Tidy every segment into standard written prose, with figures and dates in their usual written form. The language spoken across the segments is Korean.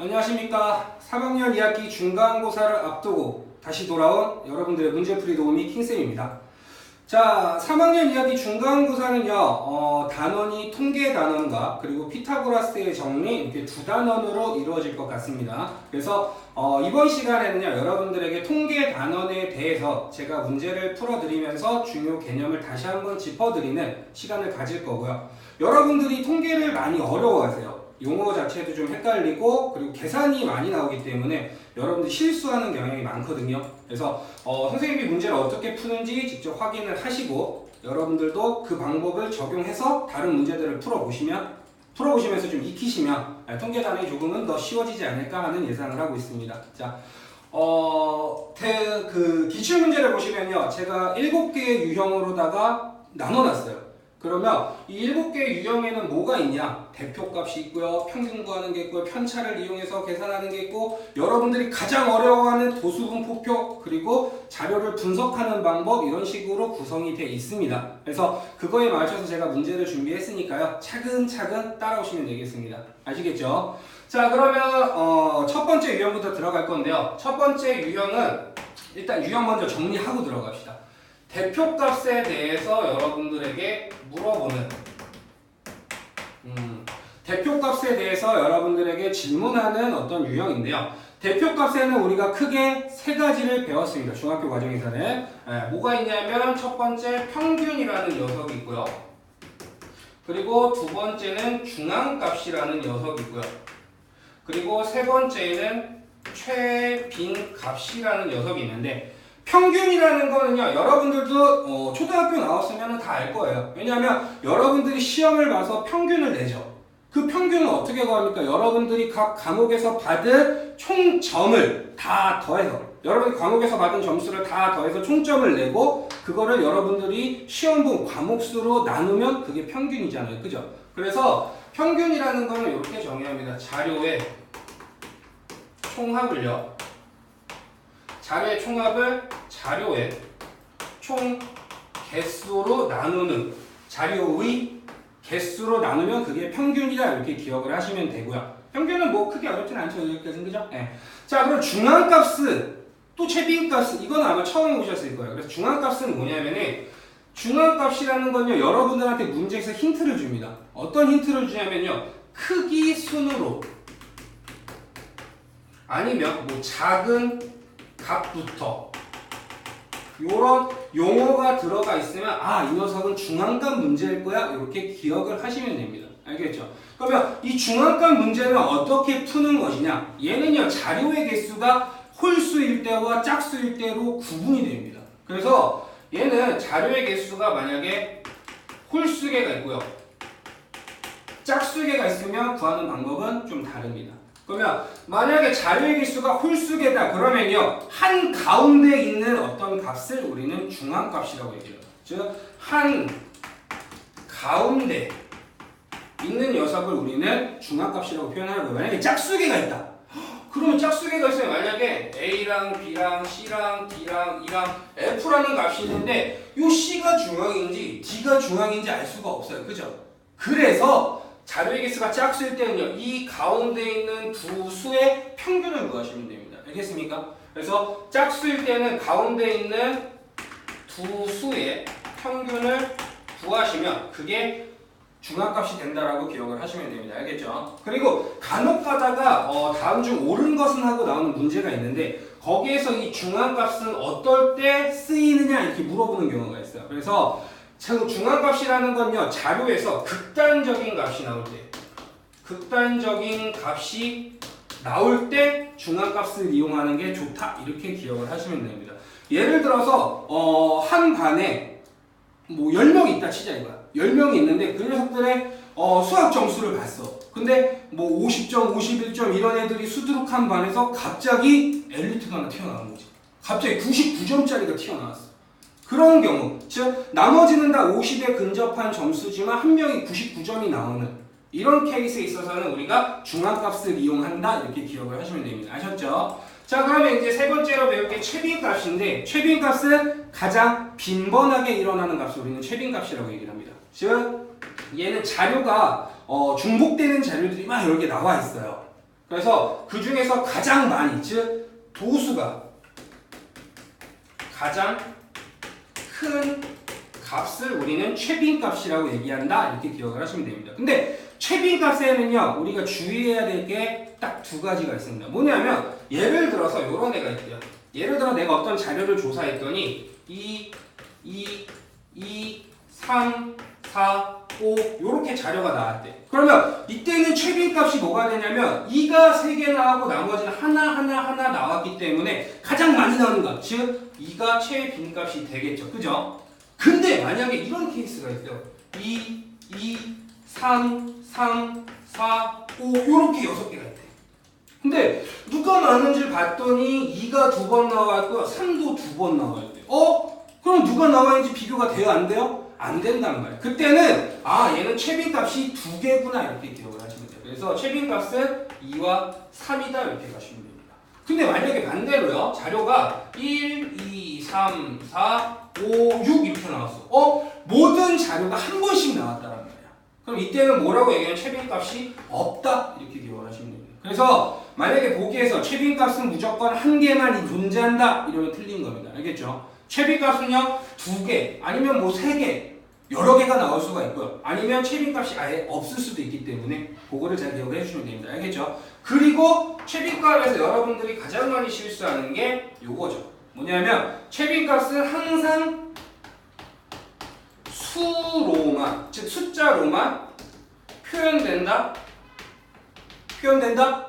안녕하십니까. 3학년 2학기 중간고사를 앞두고 다시 돌아온 여러분들의 문제풀이 도우미 킹쌤입니다. 자, 3학년 2학기 중간고사는요, 단원이 통계 단원과 그리고 피타고라스의 정리 이렇게 두 단원으로 이루어질 것 같습니다. 그래서 이번 시간에는요, 여러분들에게 통계 단원에 대해서 제가 문제를 풀어드리면서 중요 개념을 다시 한번 짚어드리는 시간을 가질 거고요. 여러분들이 통계를 많이 어려워하세요. 용어 자체도 좀 헷갈리고 그리고 계산이 많이 나오기 때문에 여러분들 실수하는 경향이 많거든요. 그래서 선생님이 문제를 어떻게 푸는지 직접 확인을 하시고 여러분들도 그 방법을 적용해서 다른 문제들을 풀어보시면서 좀 익히시면 통계 단원이 조금은 더 쉬워지지 않을까 하는 예상을 하고 있습니다. 자, 그 기출 문제를 보시면요, 제가 7개의 유형으로다가 나눠놨어요. 그러면 이 7개의 유형에는 뭐가 있냐? 대표값이 있고요, 평균 구하는 게 있고요, 편차를 이용해서 계산하는 게 있고, 여러분들이 가장 어려워하는 도수분포표, 그리고 자료를 분석하는 방법, 이런 식으로 구성이 되어 있습니다. 그래서 그거에 맞춰서 제가 문제를 준비했으니까요, 차근차근 따라오시면 되겠습니다. 아시겠죠? 자, 그러면 첫 번째 유형부터 들어갈 건데요. 첫 번째 유형은 일단 유형 먼저 정리하고 들어갑시다. 대표값에 대해서 여러분들에게 물어보는 대표값에 대해서 여러분들에게 질문하는 어떤 유형인데요. 대표값에는 우리가 크게 세 가지를 배웠습니다. 중학교 과정에서는 뭐가 있냐면 첫 번째 평균이라는 녀석이 있고요. 그리고 두 번째는 중앙값이라는 녀석이 있고요. 그리고 세 번째는 최빈값이라는 녀석이 있는데, 평균이라는 거는요, 여러분들도 초등학교 나왔으면 다 알 거예요. 왜냐하면 여러분들이 시험을 봐서 평균을 내죠. 그 평균은 어떻게 구합니까? 여러분들이 각 과목에서 받은 총점을 다 더해서, 여러분이 과목에서 받은 점수를 다 더해서 총점을 내고, 그거를 여러분들이 시험분 과목수로 나누면 그게 평균이잖아요. 그죠? 그래서 평균이라는 거는 이렇게 정의합니다. 자료의 총합을요, 자료의 총합을 자료의 총 개수로 나누는, 자료의 개수로 나누면 그게 평균이다, 이렇게 기억을 하시면 되고요. 평균은 뭐 크게 어렵진 않죠, 여기까지는. 그죠? 네. 자, 그럼 중앙값은 또 최빈값, 이건 아마 처음 보셨을 거예요. 그래서 중앙값은 뭐냐면은, 중앙값이라는 건요, 여러분들한테 문제에서 힌트를 줍니다. 어떤 힌트를 주냐면요, 크기 순으로 아니면 뭐 작은 값부터 요런 용어가 들어가 있으면 이 녀석은 중앙값 문제일 거야, 이렇게 기억을 하시면 됩니다. 알겠죠? 그러면 이 중앙값 문제는 어떻게 푸는 것이냐? 얘는요, 자료의 개수가 홀수일 때와 짝수일 때로 구분이 됩니다. 그래서 얘는 자료의 개수가 만약에 홀수개가 있고요, 짝수개가 있으면 구하는 방법은 좀 다릅니다. 그러면 만약에 자료의 개수가 홀수개다 그러면요, 한 가운데 있는 어떤 값을 우리는 중앙값이라고 얘기해요. 즉 한 가운데 있는 녀석을 우리는 중앙값이라고 표현하는 거예요. 만약에 짝수개가 있다, 그러면 짝수개가 있으면 만약에 A랑 B랑 C랑 D랑 E랑 F라는 값이 있는데 이 C가 중앙인지 D가 중앙인지 알 수가 없어요. 그죠? 그래서 자료의 개수가 짝수일 때는요, 이 가운데 있는 두 수의 평균을 구하시면 됩니다. 알겠습니까? 그래서 짝수일 때는 가운데 있는 두 수의 평균을 구하시면 그게 중앙값이 된다라고 기억을 하시면 됩니다. 알겠죠? 그리고 간혹 가다가 다음 중 옳은 것은 하고 나오는 문제가 있는데, 거기에서 이 중앙값은 어떨 때 쓰이느냐 이렇게 물어보는 경우가 있어요. 그래서 중앙값이라는 건요, 자료에서 극단적인 값이 나올 때 중앙값을 이용하는 게 좋다, 이렇게 기억을 하시면 됩니다. 예를 들어서 한 반에 뭐 10명이 있다 치자 이거야. 10명이 있는데 그 녀석들의 수학 점수를 봤어. 근데 뭐 50점, 51점 이런 애들이 수두룩한 반에서 갑자기 엘리트가 하나 튀어나온 거지. 갑자기 99점짜리가 튀어나왔어. 그런 경우, 즉 나머지는 다 50에 근접한 점수지만 한 명이 99점이 나오는 이런 케이스에 있어서는 우리가 중앙값을 이용한다, 이렇게 기억을 하시면 됩니다. 아셨죠? 자, 그러면 이제 세 번째로 배울 게 최빈값인데, 최빈값은 가장 빈번하게 일어나는 값을 우리는 최빈값이라고 얘기를 합니다. 즉 얘는 자료가 중복되는 자료들이 막 여러 개 나와 있어요. 그래서 그 중에서 가장 많이, 즉 도수가 가장 큰 값을 우리는 최빈값이라고 얘기한다. 이렇게 기억을 하시면 됩니다. 근데 최빈값에는요, 우리가 주의해야 될 게 딱 두 가지가 있습니다. 뭐냐면 예를 들어서 이런 애가 있대요. 예를 들어 내가 어떤 자료를 조사했더니 2, 3, 4, 5 이렇게 자료가 나왔대. 그러면 이때는 최빈값이 뭐가 되냐면 2가 3개 나오고 나머지는 하나 나왔기 때문에 가장 많이 나오는 값, 즉 2가 최빈값이 되겠죠. 그죠? 근데 만약에 이런 케이스가 있어요. 2, 3, 4, 5 이렇게 6개가 있대. 근데 누가 많은지를 봤더니 2가 2번 나와있고요. 3도 2번 나와있대. 그럼 누가 나와있는지 비교가 돼요? 안 돼요? 안 된단 말이에요. 그때는 얘는 최빈값이 2개구나 이렇게 기억을 하시면 돼요. 그래서 최빈값은 2와 3이다 이렇게 가시면 됩니다. 근데 만약에 반대로요. 자료가 1, 2, 3, 4, 5, 6 이렇게 나왔어. 모든 자료가 한 번씩 나왔다는 말이야. 그럼 이때는 뭐라고 얘기하면 최빈값이 없다 이렇게 기억을 하시면 됩니다. 그래서 만약에 보기에서 최빈값은 무조건 한 개만 존재한다 이러면 틀린 겁니다. 알겠죠? 최빈값은요 2개 아니면 뭐 3개 여러 개가 나올 수가 있고요. 아니면 최빈값이 아예 없을 수도 있기 때문에 그거를 잘 기억을 해주시면 됩니다. 알겠죠? 그리고 최빈값에서 여러분들이 가장 많이 실수하는 게 요거죠. 뭐냐면 최빈값은 항상 수로만, 즉 숫자로만 표현된다?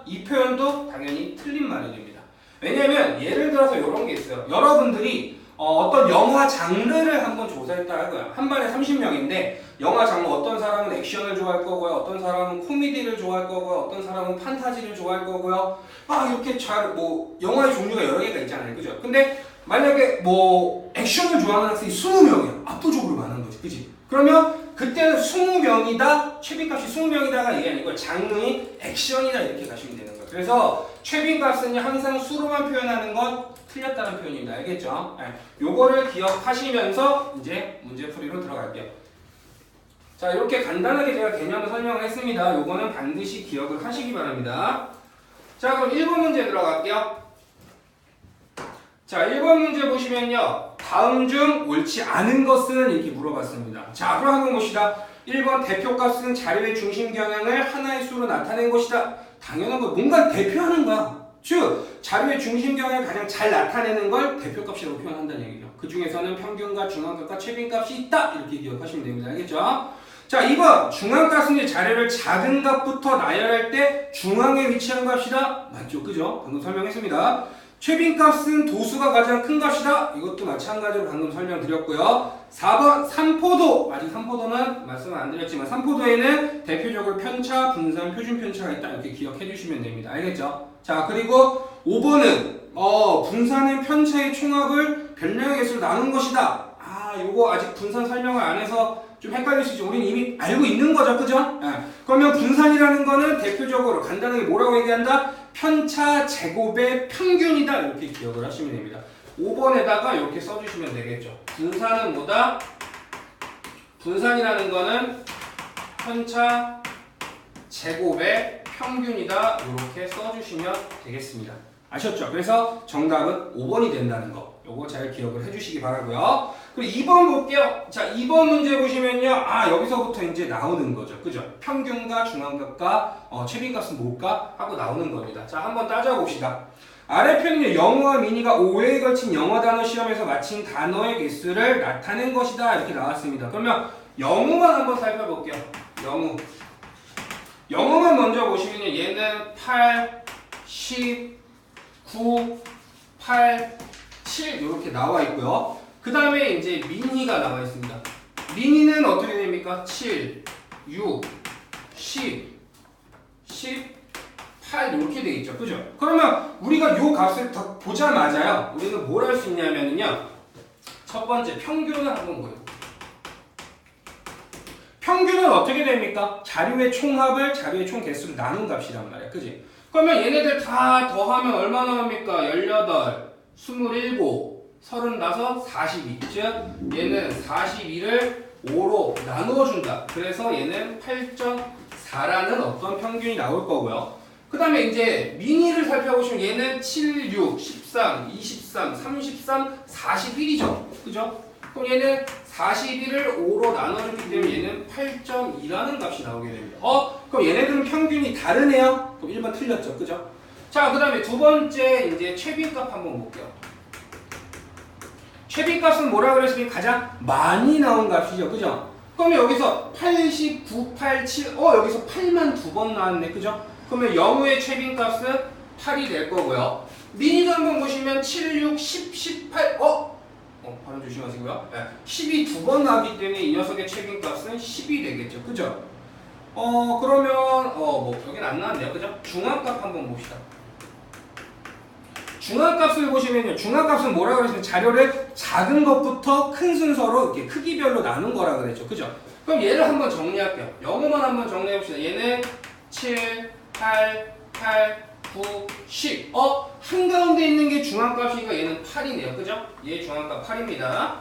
이 표현도 당연히 틀린 말이 됩니다. 왜냐면 예를 들어서 이런 게 있어요. 여러분들이 어떤 영화 장르를 한번 조사했다 하고요. 한 반에 30명인데 영화 장르 어떤 사람은 액션을 좋아할 거고요. 어떤 사람은 코미디를 좋아할 거고요. 어떤 사람은 판타지를 좋아할 거고요. 이렇게 영화의 종류가 여러 개가 있잖아요. 그죠? 근데 만약에 액션을 좋아하는 학생이 20명이야. 압도적으로 많은 거지. 그치? 그러면 그때는 20명이다. 최빈값이 20명이다가 이게 아니고 장르인 액션이다 이렇게 가시면 되는 거예요. 그래서 최빈값은 항상 수로만 표현하는 건 틀렸다는 표현입니다. 알겠죠? 요거를 기억하시면서 이제 문제풀이로 들어갈게요. 자, 이렇게 간단하게 제가 개념을 설명을 했습니다. 요거는 반드시 기억을 하시기 바랍니다. 자, 그럼 1번 문제 들어갈게요. 자, 1번 문제 보시면요. 다음 중 옳지 않은 것은 이렇게 물어봤습니다. 자, 그럼 한번 봅시다. 1번 대표값은 자료의 중심 경향을 하나의 수로 나타낸 것이다. 당연한 거, 뭔가 대표하는 거야. 즉, 자료의 중심 경향을 가장 잘 나타내는 걸 대표값이라고 표현한다는 얘기죠. 그 중에서는 평균과 중앙값과 최빈값이 있다. 이렇게 기억하시면 됩니다. 알겠죠? 자, 2번 중앙값은 자료를 작은 값부터 나열할 때 중앙에 위치한 값이다. 맞죠? 그죠? 방금 설명했습니다. 최빈값은 도수가 가장 큰 값이다. 이것도 마찬가지로 방금 설명드렸고요. 4번 삼포도. 아직 삼포도는 말씀을 안 드렸지만 삼포도에는 대표적으로 편차, 분산, 표준 편차가 있다. 이렇게 기억해 주시면 됩니다. 알겠죠? 자, 그리고 5번은 분산은 편차의 총합을 변량의 개수로 나눈 것이다. 요거 아직 분산 설명을 안 해서 좀 헷갈릴 수 있죠. 우리는 이미 알고 있는 거죠. 그죠? 그러면 분산이라는 거는 대표적으로 간단하게 뭐라고 얘기한다? 편차 제곱의 평균이다. 이렇게 기억을 하시면 됩니다. 5번에다가 이렇게 써주시면 되겠죠. 분산은 뭐다? 분산이라는 거는 편차 제곱의 평균이다. 이렇게 써주시면 되겠습니다. 아셨죠? 그래서 정답은 5번이 된다는 거. 요거 잘 기억을 해주시기 바라고요. 그리고 2번 볼게요. 자, 2번 문제 보시면요. 여기서부터 이제 나오는 거죠. 그죠? 평균과 중앙값과 최빈값은 뭘까? 하고 나오는 겁니다. 자, 한번 따져봅시다. 아래 편은요. 영어와 미니가 5회에 걸친 영어 단어 시험에서 맞힌 단어의 개수를 나타낸 것이다. 이렇게 나왔습니다. 그러면 영어만 한번 살펴볼게요. 영어만 먼저 보시면요. 얘는 8, 10, 9, 8, 7 이렇게 나와 있고요. 그 다음에 이제 미니가 나와 있습니다. 미니는 어떻게 됩니까? 7, 6, 10, 18 이렇게 돼 있죠. 그죠? 그러면 우리가 요 값을 더 보자마자요. 우리는 뭘 할 수 있냐면요. 첫 번째 평균을 한번 보여요. 평균은 어떻게 됩니까? 자료의 총합을 자료의 총 개수로 나눈 값이란 말이야. 그지? 그러면 얘네들 다 더하면 얼마나 합니까? 18, 27, 35, 42. 즉 얘는 42를 5로 나누어 준다. 그래서 얘는 8.4라는 어떤 평균이 나올 거고요. 그 그 다음에 이제 미니를 살펴보시면 얘는 7, 6, 13, 23, 33, 41이죠. 그죠? 그럼 얘는 41을 5로 나눠줬기 때문에 얘는 8.2라는 값이 나오게 됩니다. 그럼 얘네들은 평균이 다르네요? 그럼 1번 틀렸죠. 그죠? 자, 그 다음에 두 번째 이제 최빈값 한번 볼게요. 최빈값은 뭐라 그랬습니까? 가장 많이 나온 값이죠. 그죠? 그러면 여기서 89, 87, 여기서 8만 두 번 나왔네. 그죠? 그러면 영우의 최빈값은 8이 될 거고요. 미니도 한번 보시면 7, 6, 10, 18, 발음 조심하시고요. 네. 10이 두 번 나왔기 때문에 이 녀석의 최빈값은 10이 되겠죠. 그죠? 그러면, 여긴 안 나왔네요. 그죠? 중앙값 한번 봅시다. 중앙값을 보시면요. 중앙값은 뭐라고 그랬으면 자료를 작은 것부터 큰 순서로 이렇게 크기별로 나눈 거라 그랬죠. 그죠? 그럼 얘를 한번 정리할게요. 영어만 한번 정리해 봅시다. 얘는 7, 8, 8, 9, 10. 한가운데 있는 게 중앙값이니까 얘는 8이네요. 그죠? 얘 중앙값 8입니다.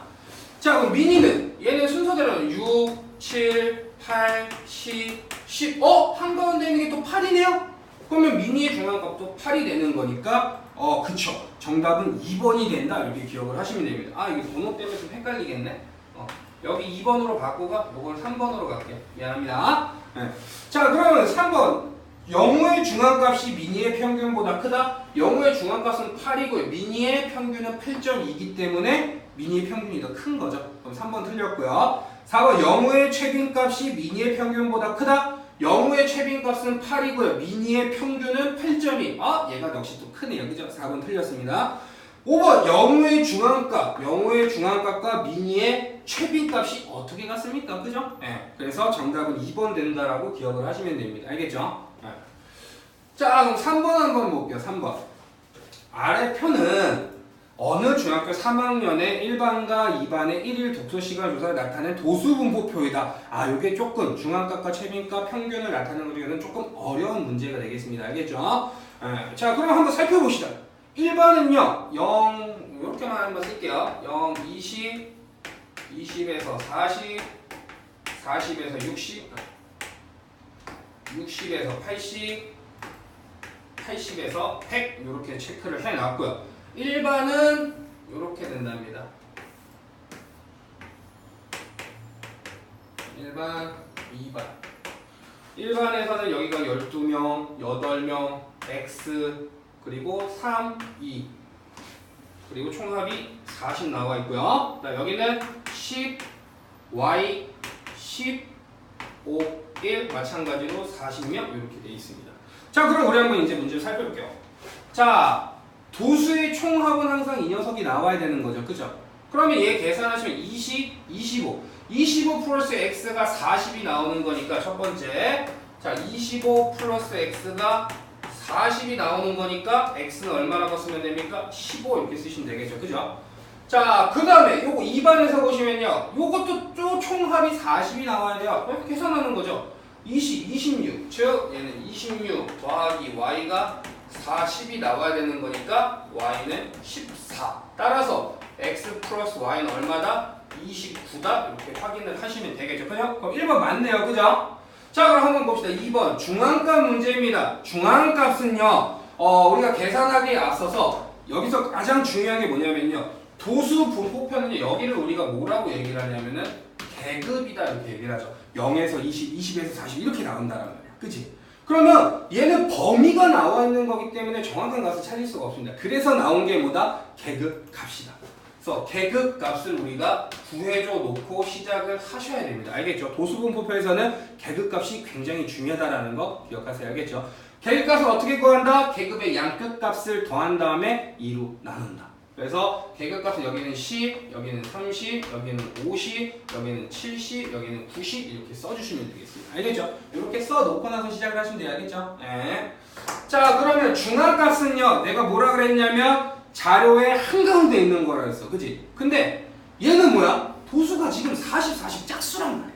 자, 그럼 미니는 얘는 순서대로 6, 7, 8, 10, 10. 한가운데 있는 게 또 8이네요? 그러면 미니의 중앙값도 8이 되는 거니까 그쵸. 정답은 2번이 된다. 이렇게 기억을 하시면 됩니다. 이게 번호 때문에 좀 헷갈리겠네. 여기 2번으로 바꾸고 이걸 3번으로 갈게요. 미안합니다. 네. 자, 그러면 3번. 영우의 중앙값이 미니의 평균보다 크다. 영우의 중앙값은 8이고요. 미니의 평균은 8.2이기 때문에 미니의 평균이 더 큰 거죠. 그럼 3번 틀렸고요. 4번 영우의 최빈값이 미니의 평균보다 크다. 영우의 최빈값은 8이고요. 미니의 평균은 8.2. 얘가 역시 또 크네요. 그죠? 4번 틀렸습니다. 5번 영우의 중앙값과 미니의 최빈값이 어떻게 같습니까? 그죠? 네. 그래서 정답은 2번 된다라고 기억을 하시면 됩니다. 알겠죠? 네. 자, 그럼 3번 한번 볼게요. 3번. 아래 표는 어느 중학교 3학년의 1반과 2반의 1일 독서시간 조사에 나타낸 도수분포표이다. 요게 조금 중앙값과 최빈값 평균을 나타내는 것 중에는 조금 어려운 문제가 되겠습니다. 알겠죠? 자, 그럼 한번 살펴봅시다. 1반은요, 0, 이렇게만 한번 쓸게요. 0, 20, 20에서 40, 40에서 60, 60에서 80, 80에서 100 이렇게 체크를 해놨고요. 1반은 이렇게 된답니다. 1반, 2반. 1반에서는 여기가 12명, 8명, X, 그리고 3, 2. 그리고 총합이 40 나와 있고요. 여기는 10, Y, 10, 5, 1 마찬가지로 40명 이렇게 되어 있습니다. 자, 그럼 우리 한번 이제 문제를 살펴볼게요. 자, 도수의 총합은 항상 이 녀석이 나와야 되는 거죠. 그죠? 그러면 얘 계산하시면 20, 25. 25 플러스 x가 40이 나오는 거니까 첫 번째. 자, 25 플러스 x가 40이 나오는 거니까 x는 얼마라고 쓰면 됩니까? 15 이렇게 쓰시면 되겠죠. 그죠? 자, 그 다음에 요거 2반에서 보시면요. 요것도 또 총합이 40이 나와야 돼요. 이렇게 계산하는 거죠. 20, 26. 즉, 얘는 26 더하기 y가 40이 나와야 되는 거니까 y는 14. 따라서 x 플러스 y는 얼마다? 29다. 이렇게 확인을 하시면 되겠죠. 그죠? 그럼 1번 맞네요. 그죠? 자, 그럼 한번 봅시다. 2번 중앙값 문제입니다. 중앙값은요. 우리가 계산하기에 앞서서 여기서 가장 중요한 게 뭐냐면요. 도수 분포표는 여기를 우리가 뭐라고 얘기를 하냐면은 계급이다 이렇게 얘기를 하죠. 0에서 20, 20에서 40 이렇게 나온다는 말이야. 그치? 그러면 얘는 범위가 나와 있는 거기 때문에 정확한 값을 찾을 수가 없습니다. 그래서 나온 게 뭐다? 계급 값이다. 그래서 계급 값을 우리가 구해줘 놓고 시작을 하셔야 됩니다. 알겠죠? 도수분포표에서는 계급 값이 굉장히 중요하다는 거 기억하세요. 알겠죠? 계급 값을 어떻게 구한다? 계급의 양끝 값을 더한 다음에 2로 나눈다. 그래서 계급값은 여기는 10, 여기는 30, 여기는 50, 여기는 70, 여기는 90 이렇게 써주시면 되겠습니다. 알겠죠? 이렇게 써놓고 나서 시작을 하시면 돼요. 알겠죠? 네. 자, 그러면 중앙값은요. 내가 뭐라 그랬냐면 자료의 한가운데 있는 거라 했어. 그치? 근데 얘는 뭐야? 도수가 지금 40, 40 짝수란 말이야.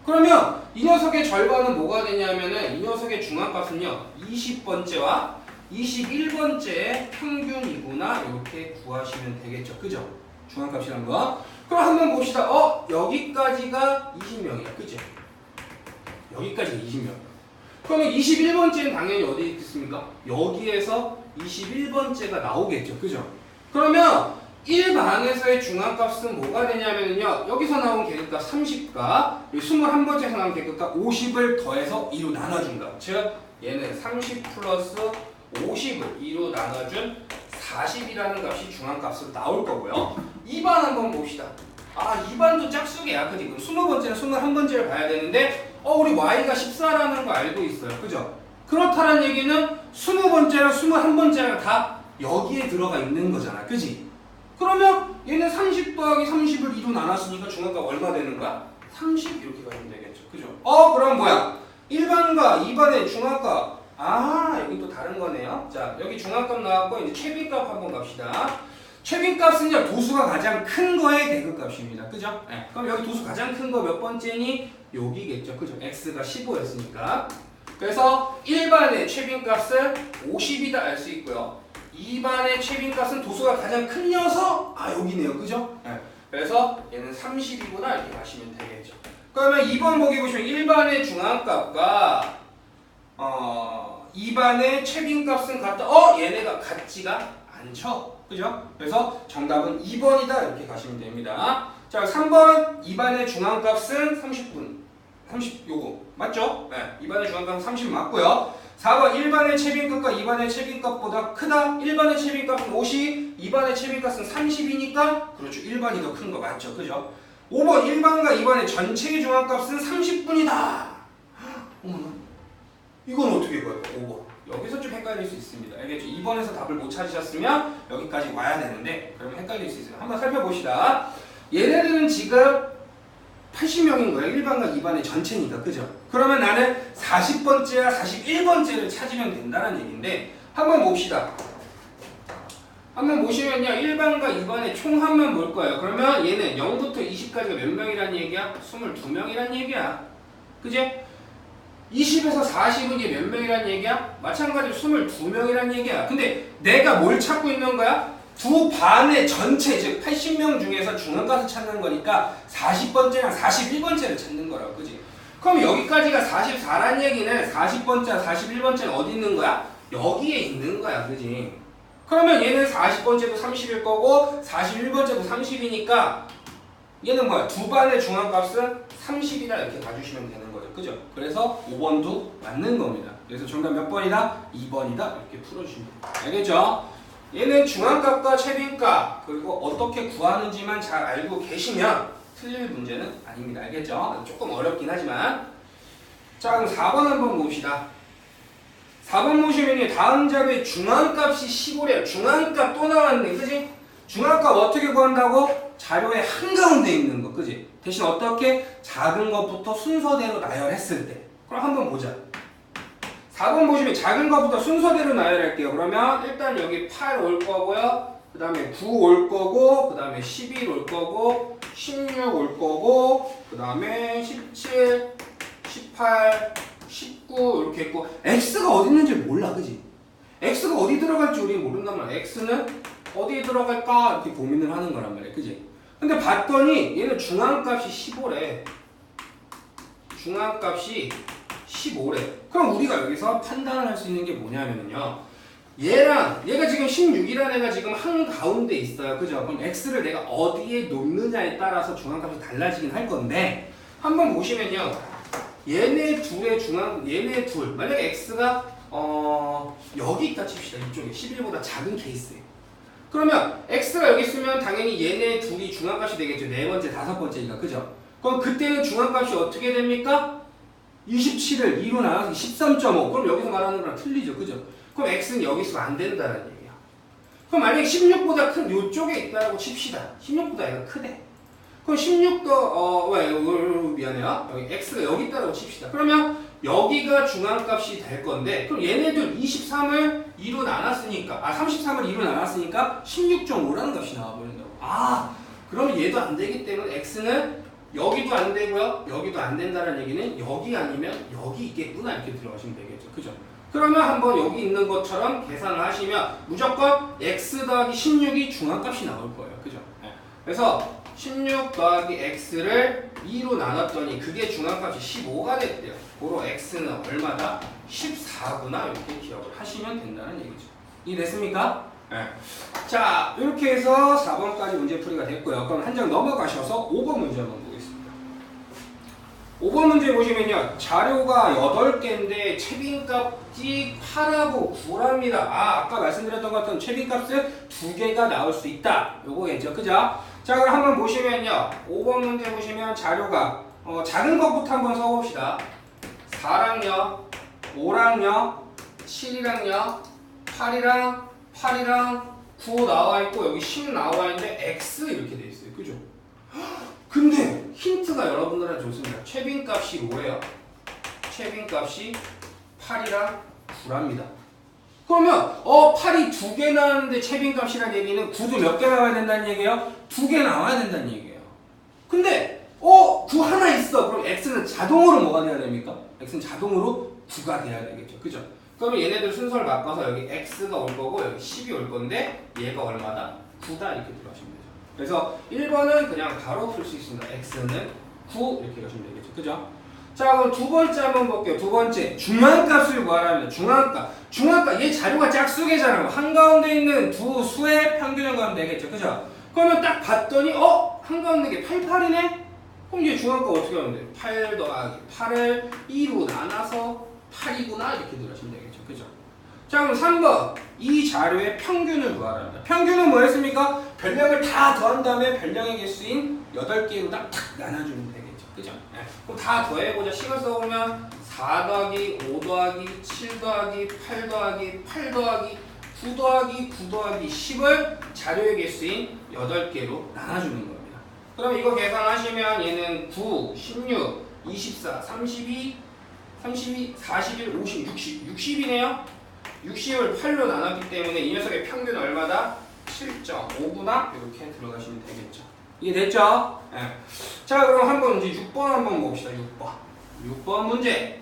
그러면 이 녀석의 절반은 뭐가 되냐면은 이 녀석의 중앙값은요. 20번째와 21번째의 평균이구나 이렇게 구하시면 되겠죠. 그죠? 중앙값이란 거. 그럼 한번 봅시다. 여기까지가 20명이야. 그죠? 여기까지가 20명. 그러면 21번째는 당연히 어디 있겠습니까? 여기에서 21번째가 나오겠죠. 그죠? 그러면 1방에서의 중앙값은 뭐가 되냐면요. 여기서 나온 계급값 30과 21번째에서 나온 계급값 50을 더해서 2로 나눠준다. 즉 얘는 30 플러스 50을 2로 나눠준 40이라는 값이 중앙값으로 나올 거고요. 2번 한번 봅시다. 아 2번도 짝수기야. 그지? 그럼 20번째는 21번째를 봐야 되는데 우리 y가 14라는 거 알고 있어요. 그죠? 그렇다는 얘기는 20번째랑 21번째가 다 여기에 들어가 있는 거잖아. 그지? 그러면 얘는 30 더하기 30을 2로 나눴으니까 중앙값 얼마 되는 거야? 30 이렇게 가면 되겠죠. 그죠? 그럼 뭐야? 1번과 2번의 중앙값. 여기 또 다른 거네요. 자, 여기 중앙값 나왔고 이제 최빈값 한번 갑시다. 최빈값은요, 도수가 가장 큰 거의 대극값입니다. 그죠? 네. 그럼 여기 도수 가장 큰 거 몇 번째니? 여기겠죠. 그죠? x가 15였으니까. 그래서 1반의 최빈값은 50이다 알 수 있고요. 2반의 최빈값은 도수가 가장 큰 녀석? 여기네요. 그죠? 네. 그래서 얘는 30이구나 이렇게 가시면 되겠죠. 그러면 2번 보기 보시면 1반의 중앙값과 2반의 최빈값은 같다. 얘네가 같지가 않죠. 그죠? 그래서 정답은 2번이다 이렇게 가시면 됩니다. 자, 3번 2반의 중앙값은 30 요거 맞죠? 네, 2반의 중앙값은 30 맞고요. 4번 1반의 최빈값과 2반의 최빈값보다 크다. 1반의 최빈값은 50, 2반의 최빈값은 30이니까 그렇죠. 1반이 더 큰 거 맞죠? 그죠? 5번 1반과 2반의 전체의 중앙값은 30분이다. 어머나. 이건 어떻게 봐요? 5번. 여기서 좀 헷갈릴 수 있습니다. 알겠죠? 2번에서 답을 못 찾으셨으면 여기까지 와야 되는데 그러면 헷갈릴 수 있어요. 한번 살펴봅시다. 얘네들은 지금 80명인 거예요. 1반과 2반의 전체니까. 그죠? 그러면 나는 40번째와 41번째를 찾으면 된다는 얘기인데 한번 봅시다. 한번 보시면요. 1반과 2반의 총합만 볼 거예요. 그러면 얘는 0부터 20까지가 몇 명이란 얘기야? 22명이란 얘기야. 그지? 20에서 40은 이게 몇 명이란 얘기야? 마찬가지로 22명이란 얘기야. 근데 내가 뭘 찾고 있는 거야? 두 반의 전체, 즉 80명 중에서 중앙값을 찾는 거니까 40번째랑 41번째를 찾는 거라고. 그지? 그럼 여기까지가 44란 얘기는 40번째와 41번째는 어디 있는 거야? 여기에 있는 거야. 그지? 그러면 얘는 40번째도 30일 거고 41번째도 30이니까 얘는 뭐야? 두 반의 중앙값은 30이다 이렇게 봐주시면 되는 거죠. 그죠? 그래서 5번도 맞는 겁니다. 그래서 정답 몇 번이다? 2번이다 이렇게 풀어주시면 돼요. 알겠죠? 얘는 중앙값과 최빈값 그리고 어떻게 구하는지만 잘 알고 계시면 틀릴 문제는 아닙니다. 알겠죠? 조금 어렵긴 하지만 자 그럼 4번 한번 봅시다. 4번 보시면 다음 잡의 중앙값이 15래요. 중앙값 또 나왔네. 그지? 중앙값 어떻게 구한다고? 자료의 한가운데 있는 거. 그지? 대신 어떻게? 작은 것부터 순서대로 나열했을 때. 그럼 한번 보자. 4번 보시면 작은 것부터 순서대로 나열할게요. 그러면 일단 여기 8 올 거고요. 그 다음에 9 올 거고, 그 다음에 11 올 거고, 16 올 거고, 그 다음에 17, 18, 19 이렇게 있고 x가 어디 있는지 몰라. 그지? x가 어디 들어갈지 우리 모른단 말이야. x는 어디에 들어갈까 이렇게 고민을 하는 거란 말이야. 그지? 근데 봤더니 얘는 중앙값이 15래. 중앙값이 15래. 그럼 우리가 여기서 판단을 할 수 있는 게 뭐냐면요. 얘랑 얘가 지금 16이라는 애가 지금 한가운데 있어요. 그죠? 그럼 x를 내가 어디에 놓느냐에 따라서 중앙값이 달라지긴 할 건데 한번 보시면요. 얘네 둘 만약에 x가 여기 있다 칩시다. 이쪽에 11보다 작은 케이스예요. 그러면 x가 여기 있으면 당연히 얘네 둘이 중앙값이 되겠죠. 네 번째, 다섯 번째니까. 그죠? 그럼 그때는 중앙값이 어떻게 됩니까? 27을 2로 나눠서 13.5. 그럼 여기서 말하는 거랑 틀리죠. 그죠? 그럼 x는 여기 있으면 안 된다는 얘기야. 그럼 만약에 16보다 큰 요쪽에 있다고 칩시다. 16보다 얘가 크대. 그럼 16도 미안해요. 여기 x가 여기 있다고 칩시다. 그러면 여기가 중앙값이 될 건데 그럼 얘네들 23을 2로 나눴으니까 33을 2로 나눴으니까 16.5라는 값이 나와버린다고. 그러면 얘도 안 되기 때문에 x는 여기도 안 되고요. 여기도 안 된다는 얘기는 여기 아니면 여기 있겠구나 이렇게 들어가시면 되겠죠. 그죠? 그러면 한번 여기 있는 것처럼 계산을 하시면 무조건 x 더하기 16이 중앙값이 나올 거예요. 그죠? 그래서 16 더하기 x를 2로 나눴더니 그게 중앙값이 15가 됐대요. 고로 x는 얼마다? 14구나 이렇게 기억을 하시면 된다는 얘기죠. 이해됐습니까? 네. 자, 이렇게 해서 4번까지 문제풀이가 됐고요. 그럼 한 장 넘어가셔서 5번 문제 한번 보겠습니다. 5번 문제 보시면요. 자료가 8개인데 채빈값이 8하고 9랍니다. 아까 말씀드렸던 것 같은 채빈값은 2개가 나올 수 있다. 요거겠죠. 그죠? 자, 그럼 한번 보시면요. 5번 문제 보시면 자료가 작은 것부터 한번 써봅시다. 4랑요, 5랑요, 7이랑요, 8이랑 9 나와 있고 여기 10 나와 있는데 x 이렇게 돼 있어요. 그죠? 근데 힌트가 여러분들한테 좋습니다. 채빈값이 뭐예요? 채빈값이 8이랑 9랍니다. 그러면 8이 2개 나왔는데 채빈값이라는 얘기는 9도 몇 개 나와야 된다는 얘기예요? 2개 나와야 된다는 얘기예요. 근데 9 하나 있어. 그럼 x는 자동으로 뭐가 돼야 됩니까? x는 자동으로 9가 돼야 되겠죠. 그죠? 그러면 얘네들 순서를 바꿔서 여기 x가 올 거고 여기 10이 올 건데 얘가 얼마다? 9다 이렇게 들어가시면 되죠. 그래서 1번은 그냥 바로 풀 수 있습니다. x는 9 이렇게 가시면 되겠죠. 그죠? 자, 그럼 두 번째 한번 볼게요. 두 번째 중앙값을 구하랍니다. 중앙값 얘 자료가 짝수개잖아요. 한가운데 있는 두 수의 평균을 구하면 되겠죠. 그죠? 그러면 딱 봤더니 한가운데 게 88이네? 그럼 얘 중앙값 어떻게 하면 돼요? 8 더하기 8을 2로 나눠서 8이구나 이렇게 들으시면 되겠죠. 그죠? 자, 그럼 3번 이 자료의 평균을 구하랍니다. 평균은 뭐였습니까? 별량을 다 더한 다음에 별량의 개수인 8개로 딱 나눠주면 되겠죠. 그죠? 네. 그럼 다 더해보자. 식을 써보면 4 더하기 5 더하기 7 더하기 8 더하기 8 더하기 9 더하기 9 더하기 10을 자료의 개수인 8개로 나눠주는 겁니다. 그럼 이거 계산하시면 얘는 9, 16, 24, 32, 41, 50, 60이네요. 60을 8로 나눴기 때문에 이 녀석의 평균은 얼마다? 7.5구나 이렇게 들어가시면 되겠죠. 이해됐죠? 네. 자, 그럼 한번 이제 6번 한번 봅시다. 6번 문제.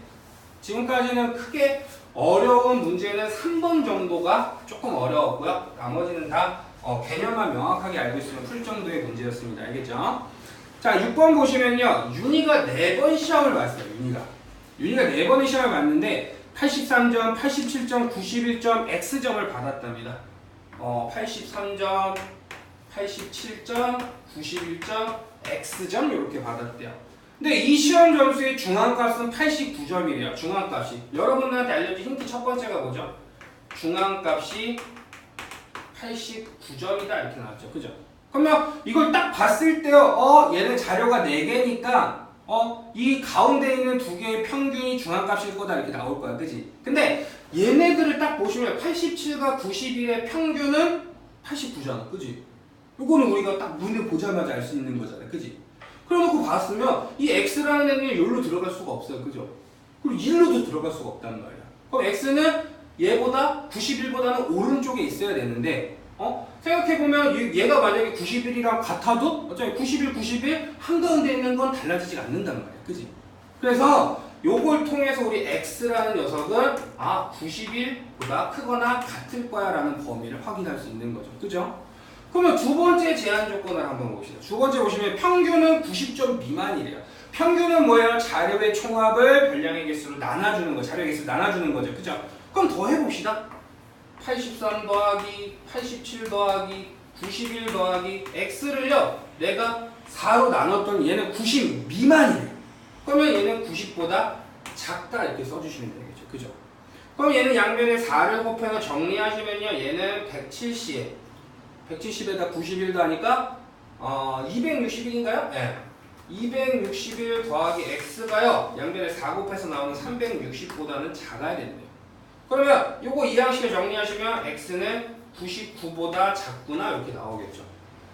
지금까지는 크게 어려운 문제는 3번 정도가 조금 어려웠고요. 나머지는 다 개념만 명확하게 알고 있으면 풀 정도의 문제였습니다. 알겠죠? 자, 6번 보시면요. 윤희가 4번 시험을 봤어요. 윤희가 4번의 시험을 봤는데 83점, 87점, 91점, X점을 받았답니다. 83점, 87점, 91점, X점 이렇게 받았대요. 근데 이 시험 점수의 중앙값은 89점이래요. 중앙값이. 여러분들한테 알려준 힌트 첫 번째가 뭐죠? 중앙값이 89점이다 이렇게 나왔죠. 그죠? 그러면 이걸 딱 봤을 때요. 얘는 자료가 4개니까 이 가운데 있는 두 개의 평균이 중앙값일 거다 이렇게 나올 거야. 그지? 근데 얘네들을 딱 보시면 87과 91의 평균은 89잖아. 그지? 이거는 우리가 딱 문제 보자마자 알 수 있는 거잖아. 그지? 그래놓고 봤으면 이 x라는 애는 여기로 들어갈 수가 없어요. 그죠? 그리고 1로도 들어갈 수가 없단 말이야. 그럼 x는 얘보다 91보다는 오른쪽에 있어야 되는데 생각해보면 얘가 만약에 91이랑 같아도 어차피 91 한가운데 있는 건 달라지지 않는단 말이야. 그지? 그래서 요걸 통해서 우리 x라는 녀석은 91보다 크거나 같을 거야 라는 범위를 확인할 수 있는 거죠. 그죠? 그러면 두 번째 제한 조건을 한번 봅시다. 두 번째 보시면 평균은 90점 미만이래요. 평균은 뭐예요? 자료의 총합을 별량의 개수로 나눠주는 거, 자료의 개수로 나눠주는 거죠. 그죠? 그럼 더 해봅시다. 83 더하기 87 더하기 91 더하기 x를요 내가 4로 나눴더니 얘는 90 미만이래요. 그러면 얘는 90보다 작다 이렇게 써주시면 되겠죠. 그죠? 그럼 얘는 양변에 4를 곱해서 정리하시면요 얘는 170에다 91도 하니까 261인가요? 네. 261 더하기 x가요 양변에 4 곱해서 나오는 360보다는 작아야 된대요. 그러면 요거 이 양식을 정리하시면 x는 99보다 작구나 이렇게 나오겠죠.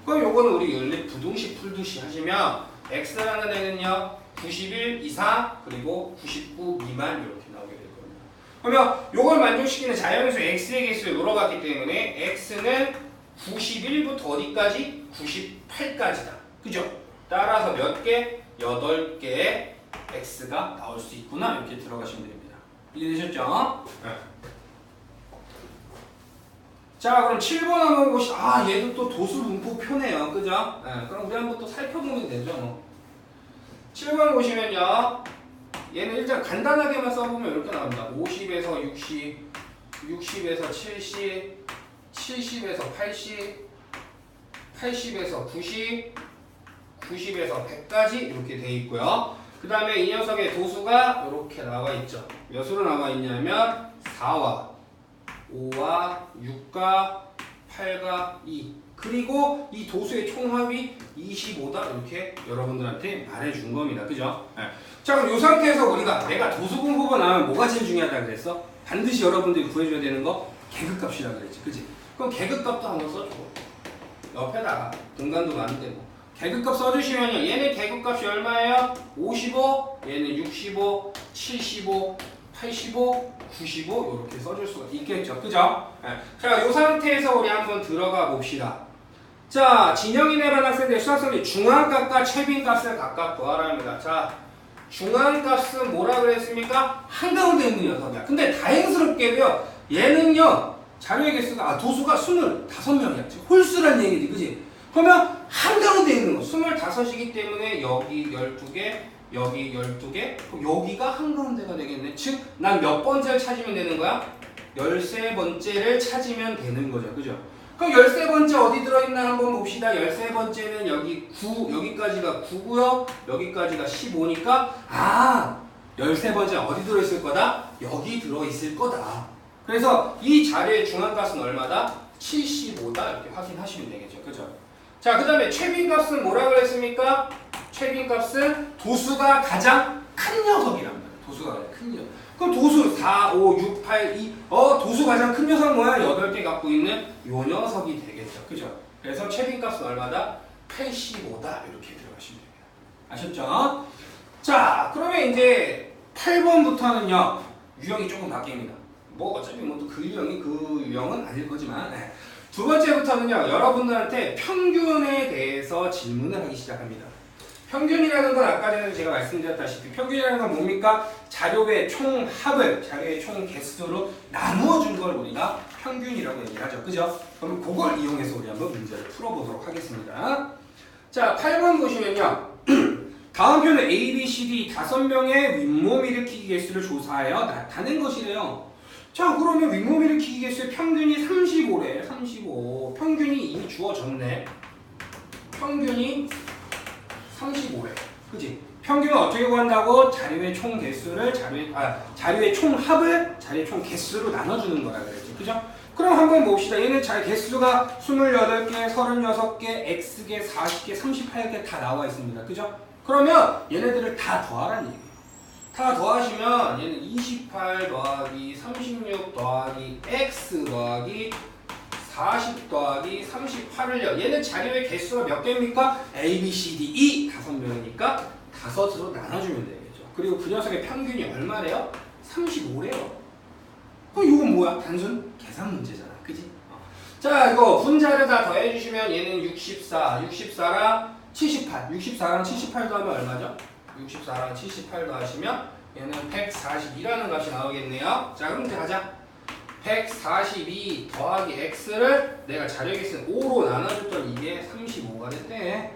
그럼 요거는 우리 원래 부등식 풀듯이 하시면 x라는 애는요 91 이상 그리고 99 미만 이렇게 나오게 될 겁니다. 그러면 요걸 만족시키는 자연수 x의 개수를 물어봤기 때문에 x는 91부터 어디까지? 98까지다. 그죠? 따라서 몇 개? 8개의 x가 나올 수 있구나 이렇게 들어가시면 됩니다. 이해되셨죠? 네. 자, 그럼 7번 한번 보시죠. 아, 얘도 또 도수 분포표네요. 그죠? 네, 그럼 우리 한번 또 살펴보면 되죠. 뭐. 7번 보시면요. 얘는 일단 간단하게만 써보면 이렇게 나옵니다. 50에서 60, 60에서 70, 70에서 80, 80에서 90, 90에서 100까지 이렇게 돼 있고요. 그 다음에 이 녀석의 도수가 이렇게 나와 있죠. 몇으로 나와 있냐면 4와 5와 6과 8과 2. 그리고 이 도수의 총합이 25다 이렇게 여러분들한테 말해준 겁니다. 그죠? 네. 자, 그럼 이 상태에서 우리가 내가 도수 분포가 나오면 뭐가 제일 중요하다 그랬어? 반드시 여러분들이 구해줘야 되는 거 계급값이라 그랬지. 그지? 그럼 계급값도 한번 써주고 옆에다가 등간도 많은데 뭐 계급값 써주시면요. 얘는 계급값이 얼마예요? 55, 얘는 65, 75, 85, 95 이렇게 써줄 수가 있겠죠. 그죠? 네. 자, 이 상태에서 우리 한번 들어가 봅시다. 자, 진영이네 반 학생들 수학성리 중앙값과 최빈값을 각각 구하랍니다. 자, 중앙값은 뭐라 그랬습니까? 한가운데 있는 녀석이야. 근데 다행스럽게도요. 얘는요. 자료의 개수가 도수가 25명이야. 홀수란 얘기지. 그지? 그러면 한가운데 있는 거 25이기 때문에 여기 12개, 여기 12개, 여기가 한가운데가 되겠네. 즉, 난 몇 번째를 찾으면 되는 거야? 13번째를 찾으면 되는 거죠. 그죠? 그럼 13번째 어디 들어있나 한번 봅시다. 13번째는 여기 9, 여기까지가 9고요. 여기까지가 15니까 13번째 어디 들어있을 거다? 여기 들어있을 거다. 그래서 이 자리의 중앙값은 얼마다? 75다. 이렇게 확인하시면 되겠죠. 그죠? 자, 그 다음에 최빈값은 뭐라 그랬습니까? 최빈값은 도수가 가장 큰 녀석이란 말이야. 도수가 가장 큰 녀석. 그럼 도수 4, 5, 6, 8, 2 도수 가장 큰 녀석은 뭐야? 8개 갖고 있는 요 녀석이 되겠죠. 그죠? 그래서 최빈값은 얼마다? 85다. 이렇게 들어가시면 됩니다. 아셨죠? 자, 그러면 이제 8번부터는요. 유형이 조금 바뀝니다. 뭐 어차피 뭐 또 그 유형이 그 유형은 아닐 거지만 네. 두 번째부터는요. 여러분들한테 평균에 대해서 질문을 하기 시작합니다. 평균이라는 건 아까 전에 제가 말씀드렸다시피 평균이라는 건 뭡니까? 자료의 총합을 자료의 총 개수로 나누어 준 걸 우리가 평균이라고 얘기를 하죠. 그죠? 그럼 그걸 이용해서 우리 한번 문제를 풀어보도록 하겠습니다. 자, 8번 보시면요. 다음 표는 A, B, C, D 5명의 윗몸 일으키기 개수를 조사하여 나타낸 것이래요. 자, 그러면 윗몸 일으키기 개수의 평균이 35래. 35. 평균이 이미 주어졌네. 평균이 35래. 그지? 평균은 어떻게 구한다고? 자료의 총 개수를 자료의 총합을 자료의 총 개수로 나눠주는 거라 그랬죠. 그죠? 그럼 한번 봅시다. 얘는 자 개수가 28개, 36개, X개, 40개, 38개 다 나와 있습니다. 그죠? 그러면 얘네들을 다 더하라는 얘기예요. 다 더하시면 얘는 28 더하기 36 더하기 X 더하기 40 더하기 38을요. 얘는 자료의 개수가 몇 개입니까? A, B, C, D, E 5명이니까 5으로 나눠주면 되겠죠. 그리고 그 녀석의 평균이 얼마래요? 35래요. 그럼 이건 뭐야? 단순 계산 문제잖아. 그지? 자, 이거 분자를 다 더해주시면 얘는 64, 64랑 78, 64랑 78 더하면 얼마죠? 64랑 78 더하시면 얘는 142라는 값이 나오겠네요. 자, 그럼 이제 가자. 142 더하기 x를 내가 자료에 쓴 5로 나눠줬던 이게 35가 됐대.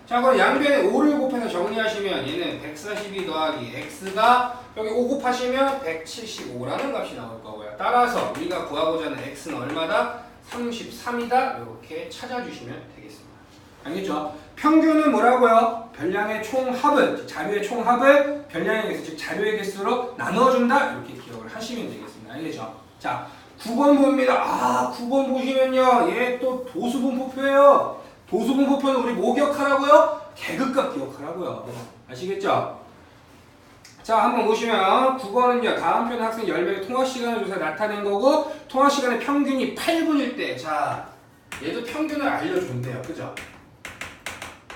자, 그럼 양변에 5를 곱해서 정리하시면 얘는 142 더하기 x가 여기 5 곱하시면 175라는 값이 나올 거고요. 따라서 우리가 구하고자 하는 x는 얼마다? 33이다. 이렇게 찾아주시면 되겠습니다. 알겠죠? 평균은 뭐라고요? 별량의 총합을, 자료의 총합을 별량의 개수, 즉 자료의 개수로 나눠준다. 이렇게 기억을 하시면 되겠습니다. 알겠죠? 자, 9번 봅니다. 9번 보시면요. 얘 또 도수분포표예요. 도수분포표는 우리 뭐 기억하라고요? 계급값 기억하라고요. 아시겠죠? 자, 한번 보시면 9번은요. 다음 표는 학생 10명의 통학시간을 조사 나타낸 거고 통학시간의 평균이 8분일 때 자, 얘도 평균을 알려준대요. 그죠?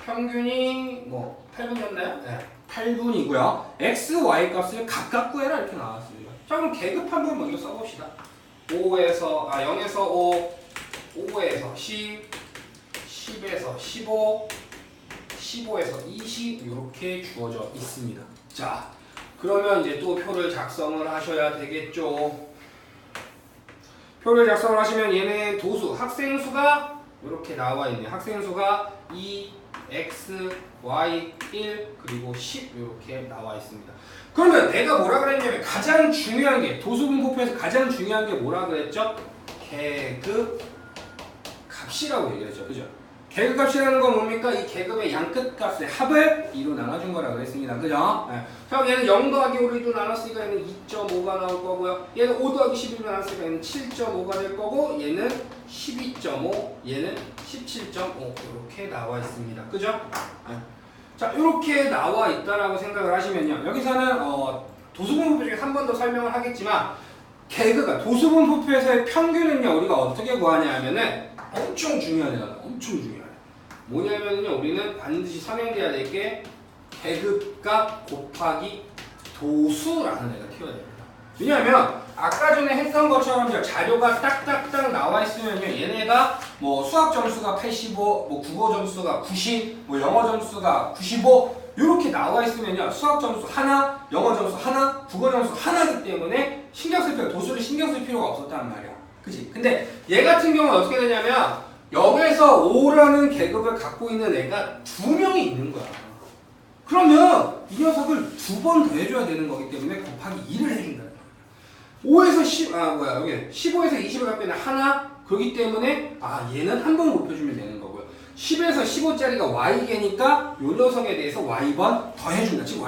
평균이 뭐 8분이었나요? 네. 8분이고요. x, y 값을 각각 구해라 이렇게 나왔습니다. 자, 그럼 계급 한번 먼저 써봅시다. 0에서 5, 5에서 10, 10에서 15, 15에서 20 이렇게 주어져 있습니다. 자, 그러면 이제 또 표를 작성을 하셔야 되겠죠. 표를 작성을 하시면 얘는 도수, 학생 수가 이렇게 나와 있네요. 학생 수가 2, x, y, 1, 그리고 10 이렇게 나와 있습니다. 그러면 내가 뭐라 그랬냐면 가장 중요한 게 도수분포표에서 가장 중요한 게 뭐라 그랬죠? 계급 값이라고 얘기했죠. 그죠? 계급 값이라는 건 뭡니까? 이 계급의 양끝 값의 합을 2로 나눠준 거라 그랬습니다. 그죠? 네. 형 얘는 0 더하기 5를 나눴으니까 얘는 2.5가 나올 거고요. 얘는 5 더하기 11을 나눴으니까 얘는 7.5가 될 거고 얘는 12.5, 얘는 17.5 이렇게 나와 있습니다. 그죠? 네. 자, 이렇게 나와 있다라고 생각을 하시면요. 여기서는 도수분포표 중에 한 번 더 설명을 하겠지만 계급가 도수분포표에서의 평균은요. 우리가 어떻게 구하냐 하면은 엄청 중요하네요. 엄청 중요해요. 뭐냐면요. 우리는 반드시 설명돼야 될 게 계급값 곱하기 도수라는 애가 튀어야 됩니다. 왜냐하면 아까 전에 했던 것처럼 자료가 딱딱딱 나와 있으면요. 얘네가 뭐 수학 점수가 85, 뭐 국어 점수가 90, 뭐 영어 점수가 95 이렇게 나와 있으면요. 수학 점수 하나, 영어 점수 하나, 국어 점수 하나이기 때문에 도수를 신경 쓸 필요가 없었단 말이야. 그치? 근데 얘 같은 경우는 어떻게 되냐면 0에서 5라는 계급을 갖고 있는 애가 2명이 있는 거야. 그러면 이 녀석을 2번 더 해줘야 되는 거기 때문에 곱하기 2를 해준다는 거야. 5에서 10, 여기 15에서 20을 갖고 있는 하나, 그렇기 때문에 얘는 한 번 곱해주면 되는 거고요. 10에서 15짜리가 y개니까 이 녀석에 대해서 y번 더 해준다. 즉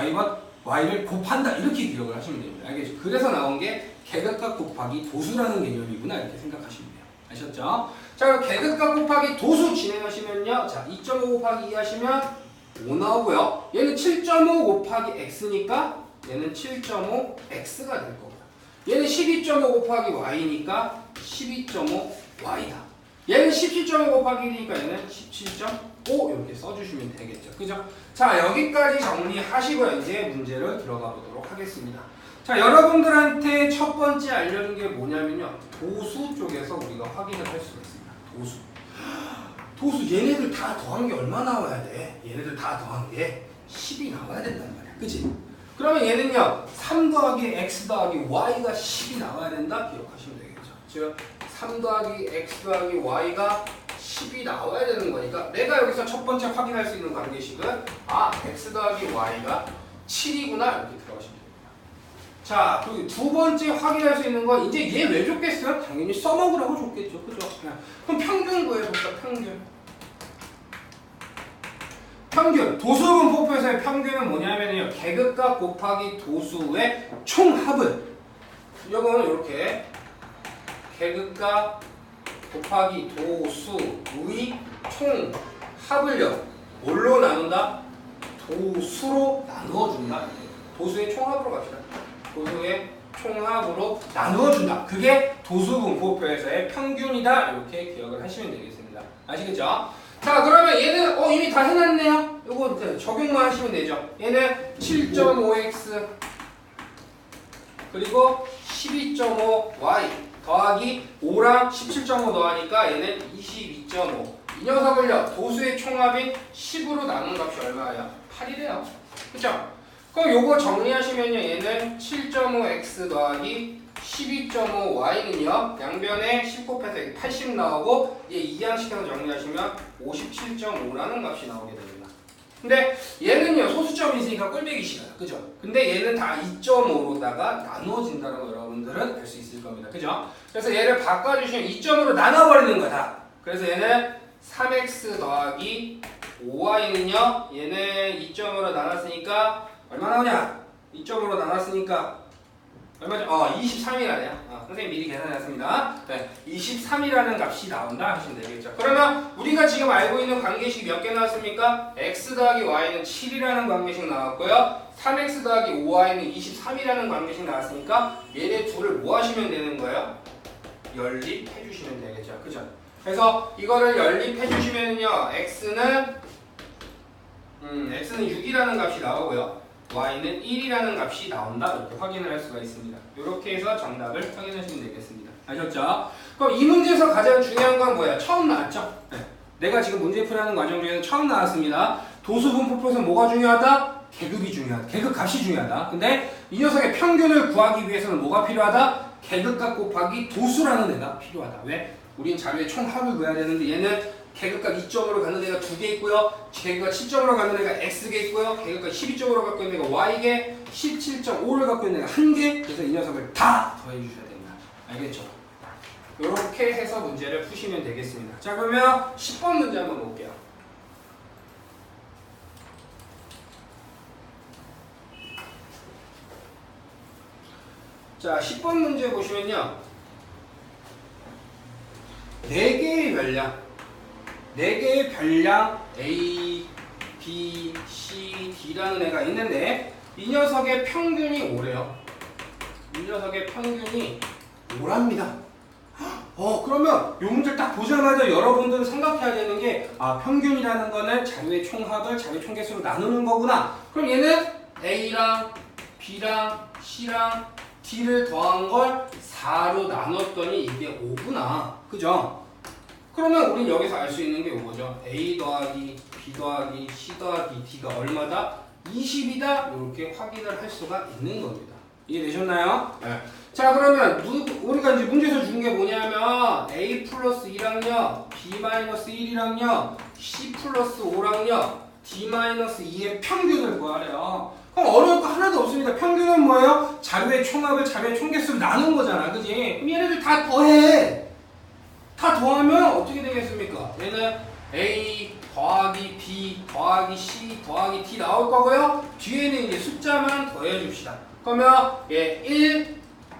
y를 곱한다. 이렇게 기억을 하시면 됩니다. 알겠죠? 그래서 나온 게 계급값 곱하기 도수라는 개념이구나. 이렇게 생각하시면 돼요. 아셨죠? 자, 그럼 계급값 곱하기 도수 진행하시면요. 자, 2.5 곱하기 2 하시면 5 나오고요. 얘는 7.5 곱하기 x니까 얘는 7.5x가 될 거고요. 얘는 12.5 곱하기 y니까 12.5y다. 얘는 17.5 곱하기 1이니까 얘는 17.5 이렇게 써주시면 되겠죠. 그죠? 자, 여기까지 정리하시고요. 이제 문제를 들어가 보도록 하겠습니다. 자, 여러분들한테 첫 번째 알려준 게 뭐냐면요. 도수 쪽에서 우리가 확인을 할 수가 있습니다. 도수 얘네들 다 더한 게 얼마 나와야 돼? 얘네들 다 더한 게 10이 나와야 된단 말이야. 그치? 그러면 얘는요. 3 더하기 x 더하기 y가 10이 나와야 된다? 기억하시면 되겠죠. 즉 3 더하기 x 더하기 y가 10이 나와야 되는 거니까 내가 여기서 첫 번째 확인할 수 있는 관계식은 x 더하기 y가 7이구나 이렇게 들어가시면 됩니다. 자, 그리고 두 번째 확인할 수 있는 건 이제 얘 왜 줬겠어요? 당연히 써먹으라고 줬겠죠. 그죠? 그럼 평균 구해볼까? 평균. 도수분포표에서의 평균은 뭐냐면요. 계급값 곱하기 도수의 총합을 이거는 이렇게 계급값 곱하기 도수의 총합을요. 뭘로 나눈다? 도수로 나누어준다. 도수의 총합으로 갑시다. 도수의 총합으로 나누어준다. 그게 도수분포표에서의 평균이다. 이렇게 기억을 하시면 되겠습니다. 아시겠죠? 자, 그러면 얘는 이미 다 해놨네요. 이거 적용만 하시면 되죠. 얘는 7.5x 그리고 12.5y 더하기 5랑 17.5 더하니까 얘는 22.5. 이 녀석을요. 도수의 총합인 10으로 나눈 값이 얼마예요? 8이래요. 그쵸? 그럼 요거 정리하시면요. 얘는 7.5x 더하기 12.5y는요. 양변에 10 곱해서 80 나오고 얘 이항시켜서 정리하시면 57.5라는 값이 나오게 됩니다. 근데 얘는요. 소수점이 있으니까 꼴배기 싫어요. 그죠? 근데 얘는 다 2.5로다가 나누어진다는 거 여러분들은 알 수 있을 겁니다. 그죠? 그래서 얘를 바꿔주시면 2.5로 나눠버리는 거다. 그래서 얘는 3x 더하기 5y는요. 얘는 2.5로 나눴으니까 얼마 나오냐? 2.5로 나눴으니까 얼마죠? 23이라네요. 선생님 미리 계산했습니다. 네, 23이라는 값이 나온다 하시면 되겠죠. 그러면 우리가 지금 알고 있는 관계식 몇 개 나왔습니까? x 더하기 y는 7이라는 관계식 나왔고요. 3x 더하기 5y는 23이라는 관계식 나왔으니까 얘네 둘을 뭐 하시면 되는 거예요? 연립해 주시면 되겠죠. 그죠? 그래서 이거를 연립해 주시면요. x는 6이라는 값이 나오고요. y는 1이라는 값이 나온다. 이렇게 확인을 할 수가 있습니다. 이렇게 해서 정답을 확인하시면 되겠습니다. 아셨죠? 그럼 이 문제에서 가장 중요한 건 뭐야? 처음 나왔죠? 네. 내가 지금 문제 풀이하는 과정 중에서 처음 나왔습니다. 도수분포표에서 뭐가 중요하다? 계급이 중요하다. 계급 값이 중요하다. 근데 이 녀석의 평균을 구하기 위해서는 뭐가 필요하다? 계급값 곱하기 도수라는 애가 필요하다. 왜? 우린 자료의 총합을 구해야 되는데 얘는 계급값 2점으로 가는 애가 2개 있고요. 계급값 10점으로 가는 애가 x개 있고요. 계급값 12점으로 갖고 있는 애가 y개, 17.5를 갖고 있는 애가 1개. 그래서 이 녀석을 다 더해 주셔야 된다. 알겠죠? 이렇게 해서 문제를 푸시면 되겠습니다. 자, 그러면 10번 문제 한번 볼게요. 자, 10번 문제 보시면요. 4개의 별량, 4개의 별량 A, B, C, D라는 애가 있는데 이 녀석의 평균이 5래요. 이 녀석의 평균이 5랍니다. 그러면 이 문제를 딱 보자마자 여러분들은 생각해야 되는 게 평균이라는 거는 자료의 총합을 자료의 총개수로 나누는 거구나. 그럼 얘는 A랑 B랑 C랑 D를 더한 걸 4로 나눴더니 이게 5구나. 그죠? 그러면 우린 여기서 알 수 있는 게 이거죠. A 더하기 B 더하기 C 더하기 D가 얼마다? 20이다. 이렇게 확인을 할 수가 있는 겁니다. 이해되셨나요? 네. 자, 그러면 우리가 이제 문제에서 준 게 뭐냐면 A 플러스 2랑요, B 마이너스 1이랑요, C 플러스 5랑요, D 마이너스 2의 평균을 구하래요. 그럼 어려울 거 하나도 없습니다. 평균은 뭐예요? 자료의 총합을 자료의 총개수로 나눈 거잖아. 그지? 그럼 얘네들 다 더해. 다 더하면 어떻게 되겠습니까? 얘는 A 더하기 B 더하기 C 더하기 D 나올 거고요. 뒤에는 이제 숫자만 더해 줍시다. 그러면 1,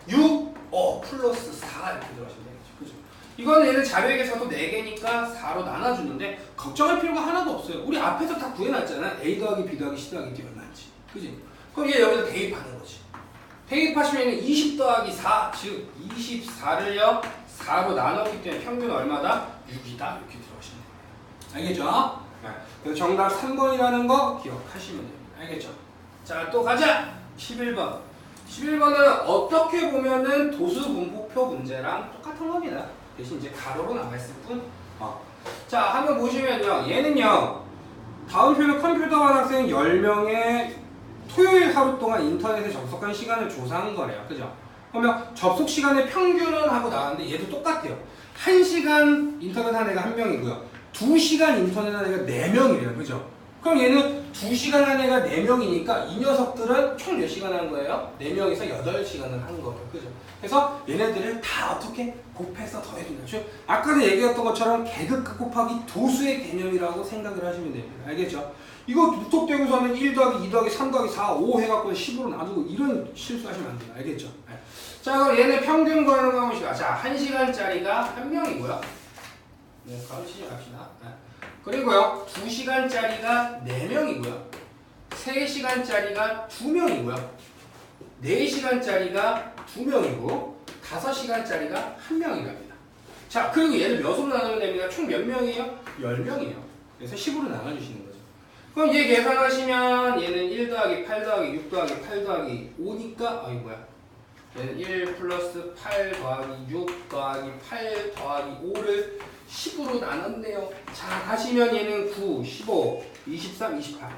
6, 플러스 4 이렇게 들어가시면 되겠죠. 그죠? 이거는 얘는 자료에게서도 4개니까 4로 나눠주는데 걱정할 필요가 하나도 없어요. 우리 앞에서 다 구해놨잖아. A 더하기 B 더하기 C 더하기 D 얼마인지. 그지? 그럼 얘 여기서 대입하는 거지. 대입하시면 20 더하기 4, 즉 24를요 4로 나눴기 때문에 평균 얼마다? 6이다. 이렇게 들어가시면 됩니다. 알겠죠? 네. 그래서 정답 3번이라는 거 기억하시면 됩니다. 알겠죠? 자, 또 가자! 11번. 11번은 어떻게 보면은 도수 분포표 문제랑 똑같은 겁니다. 대신 이제 가로로 나와있을 뿐. 자, 한번 보시면요. 얘는요. 다음 표는 컴퓨터관 학생 10명의 토요일 하루 동안 인터넷에 접속한 시간을 조사한 거래요. 그죠? 그러면 접속 시간의 평균은 하고 나왔는데 얘도 똑같아요. 1시간 인터넷 한 애가 1명이고요. 2시간 인터넷 한 애가 4명이래요. 그죠? 그럼 얘는 2시간 한 애가 4명이니까 이 녀석들은 총 몇 시간 한 거예요? 4명에서 8시간을 한 거예요. 그죠? 그래서 얘네들을 다 어떻게 곱해서 더해준다. 즉 아까 얘기했던 것처럼 계급값 곱하기 도수의 개념이라고 생각을 하시면 됩니다. 알겠죠? 이거 무턱대고서 하면 1 더하기 2 더하기 3 더하기 4, 5 해갖고 10으로 나누고 이런 실수하시면 안 돼요. 알겠죠? 네. 자, 그럼 얘네 평균 구하는 거 한번 자, 1시간짜리가 1명이고요. 네, 가르치지 맙시다. 네. 그리고요, 2시간짜리가 4명이고요. 3시간짜리가 2명이고요. 4시간짜리가 2명이고 5시간짜리가 1명이랍니다. 자, 그리고 얘를 몇으로 나누면 됩니다. 총 몇 명이에요? 10명이에요. 그래서 10으로 나눠주시는 거죠. 그럼 얘 계산하시면 얘는 1 더하기 8 더하기 6 더하기 8 더하기 5니까 얘는 1 플러스 8 더하기 6 더하기 8 더하기 5를 10으로 나눴네요. 자, 가시면 얘는 9, 15, 23, 28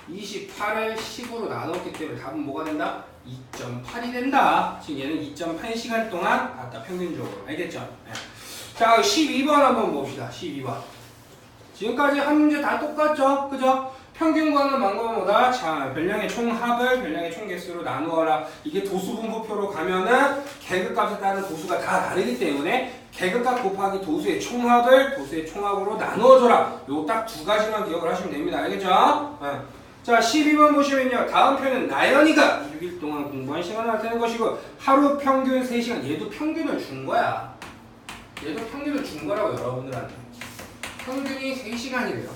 28을 10으로 나눴기 때문에 답은 뭐가 된다? 2.8이 된다. 지금 얘는 2.8시간 동안 갔다 평균적으로. 알겠죠? 네. 자, 12번 한번 봅시다. 12번. 지금까지 한 문제 다 똑같죠? 그죠? 평균 구하는 방법은 뭐다? 자, 별량의 총합을 별량의 총개수로 나누어라. 이게 도수분포표로 가면은 계급값에 따른 도수가 다 다르기 때문에 계급값 곱하기 도수의 총합을 도수의 총합으로 나누어줘라. 요 딱 두 가지만 기억을 하시면 됩니다. 알겠죠? 네. 자, 12번 보시면요. 다음 표는 나연이가 6일 동안 공부한 시간을 나타낸 것이고 하루 평균 3시간. 얘도 평균을 준 거야. 얘도 평균을 준 거라고 여러분들한테. 평균이 3시간이래요.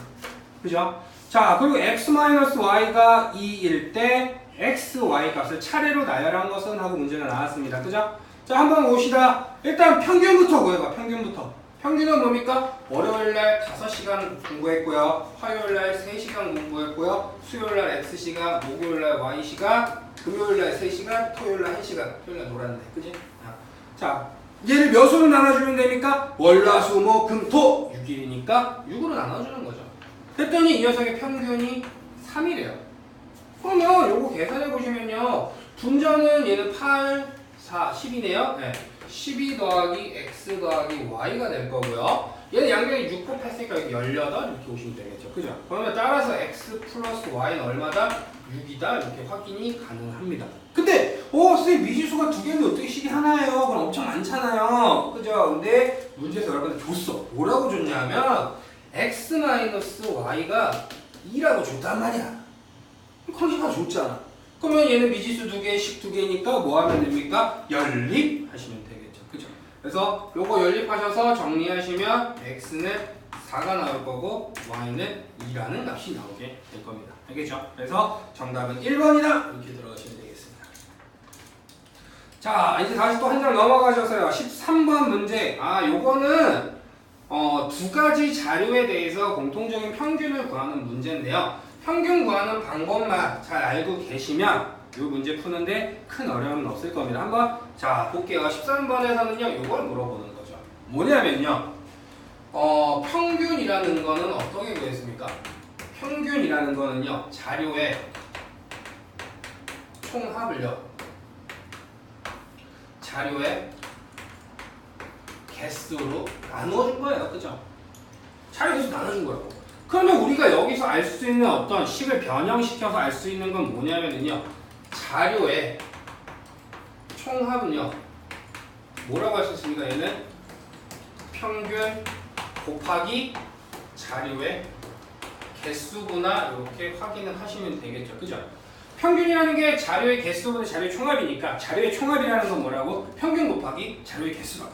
그죠? 자, 그리고 x-y가 2일 때 x, y 값을 차례로 나열한 것은 하고 문제가 나왔습니다. 그죠? 자, 한번 봅시다. 일단 평균부터 구해봐. 평균부터. 평균은 뭡니까? 월요일날 5시간 공부했고요. 화요일날 3시간 공부했고요. 수요일날 x시간, 목요일날 y시간, 금요일날 3시간, 토요일날 1시간. 토요일날 놀았네. 그지? 자, 얘를 몇으로 나눠주면 됩니까? 월, 화, 수, 목, 금, 토 6일이니까 6으로 나눠주는 거죠. 그랬더니 이 녀석의 평균이 3이래요. 그러면 요거 계산해 보시면요. 분전은 얘는 8, 10이네요. 네. 12 더하기 x 더하기 y가 될 거고요. 얘는 양변이 6 곱했으니까 여기 18 이렇게 오시면 되겠죠. 그죠? 그러면 따라서 x 플러스 y는 얼마다? 6이다. 이렇게 확인이 가능합니다. 근데 선생님 미지수가 두 개인데 어떻게 식이 하나예요? 그럼 엄청 많잖아요. 그죠? 근데 문제에서 여러분들 줬어. 뭐라고 줬냐면 x 마이너스 y가 2라고 줬단 말이야. 거기가 줬잖아. 그러면 얘는 미지수 두 개, 식 두 개니까 뭐 하면 됩니까? 연립하시면 되겠죠. 그죠? 그래서 요거 연립하셔서 정리하시면 x는 4가 나올 거고 y는 2라는 값이 나오게 될 겁니다. 알겠죠? 그래서 정답은 1번이다. 이렇게 들어가시면 되겠습니다. 자, 이제 다시 또 한 장 넘어가셔서요. 13번 문제. 요거는 두 가지 자료에 대해서 공통적인 평균을 구하는 문제인데요. 평균 구하는 방법만 잘 알고 계시면 이 문제 푸는데 큰 어려움은 없을 겁니다. 한번 자 볼게요. 13번에서는요 이걸 물어보는 거죠. 뭐냐면요 평균이라는 거는 어떻게 구했습니까? 평균이라는 거는요 자료의 총합을요 자료의 개수로 나누어준 거예요. 그죠? 자료 개수 나눠준 거예요. 그러면 우리가 여기서 알 수 있는 어떤 식을 변형시켜서 알 수 있는 건 뭐냐면요 자료의 총합은요 뭐라고 할 수 있습니까? 얘는 평균 곱하기 자료의 개수구나 이렇게 확인을 하시면 되겠죠. 그죠? 평균이라는 게 자료의 개수분의 자료의 총합이니까 자료의 총합이라는 건 뭐라고? 평균 곱하기 자료의 개수라고.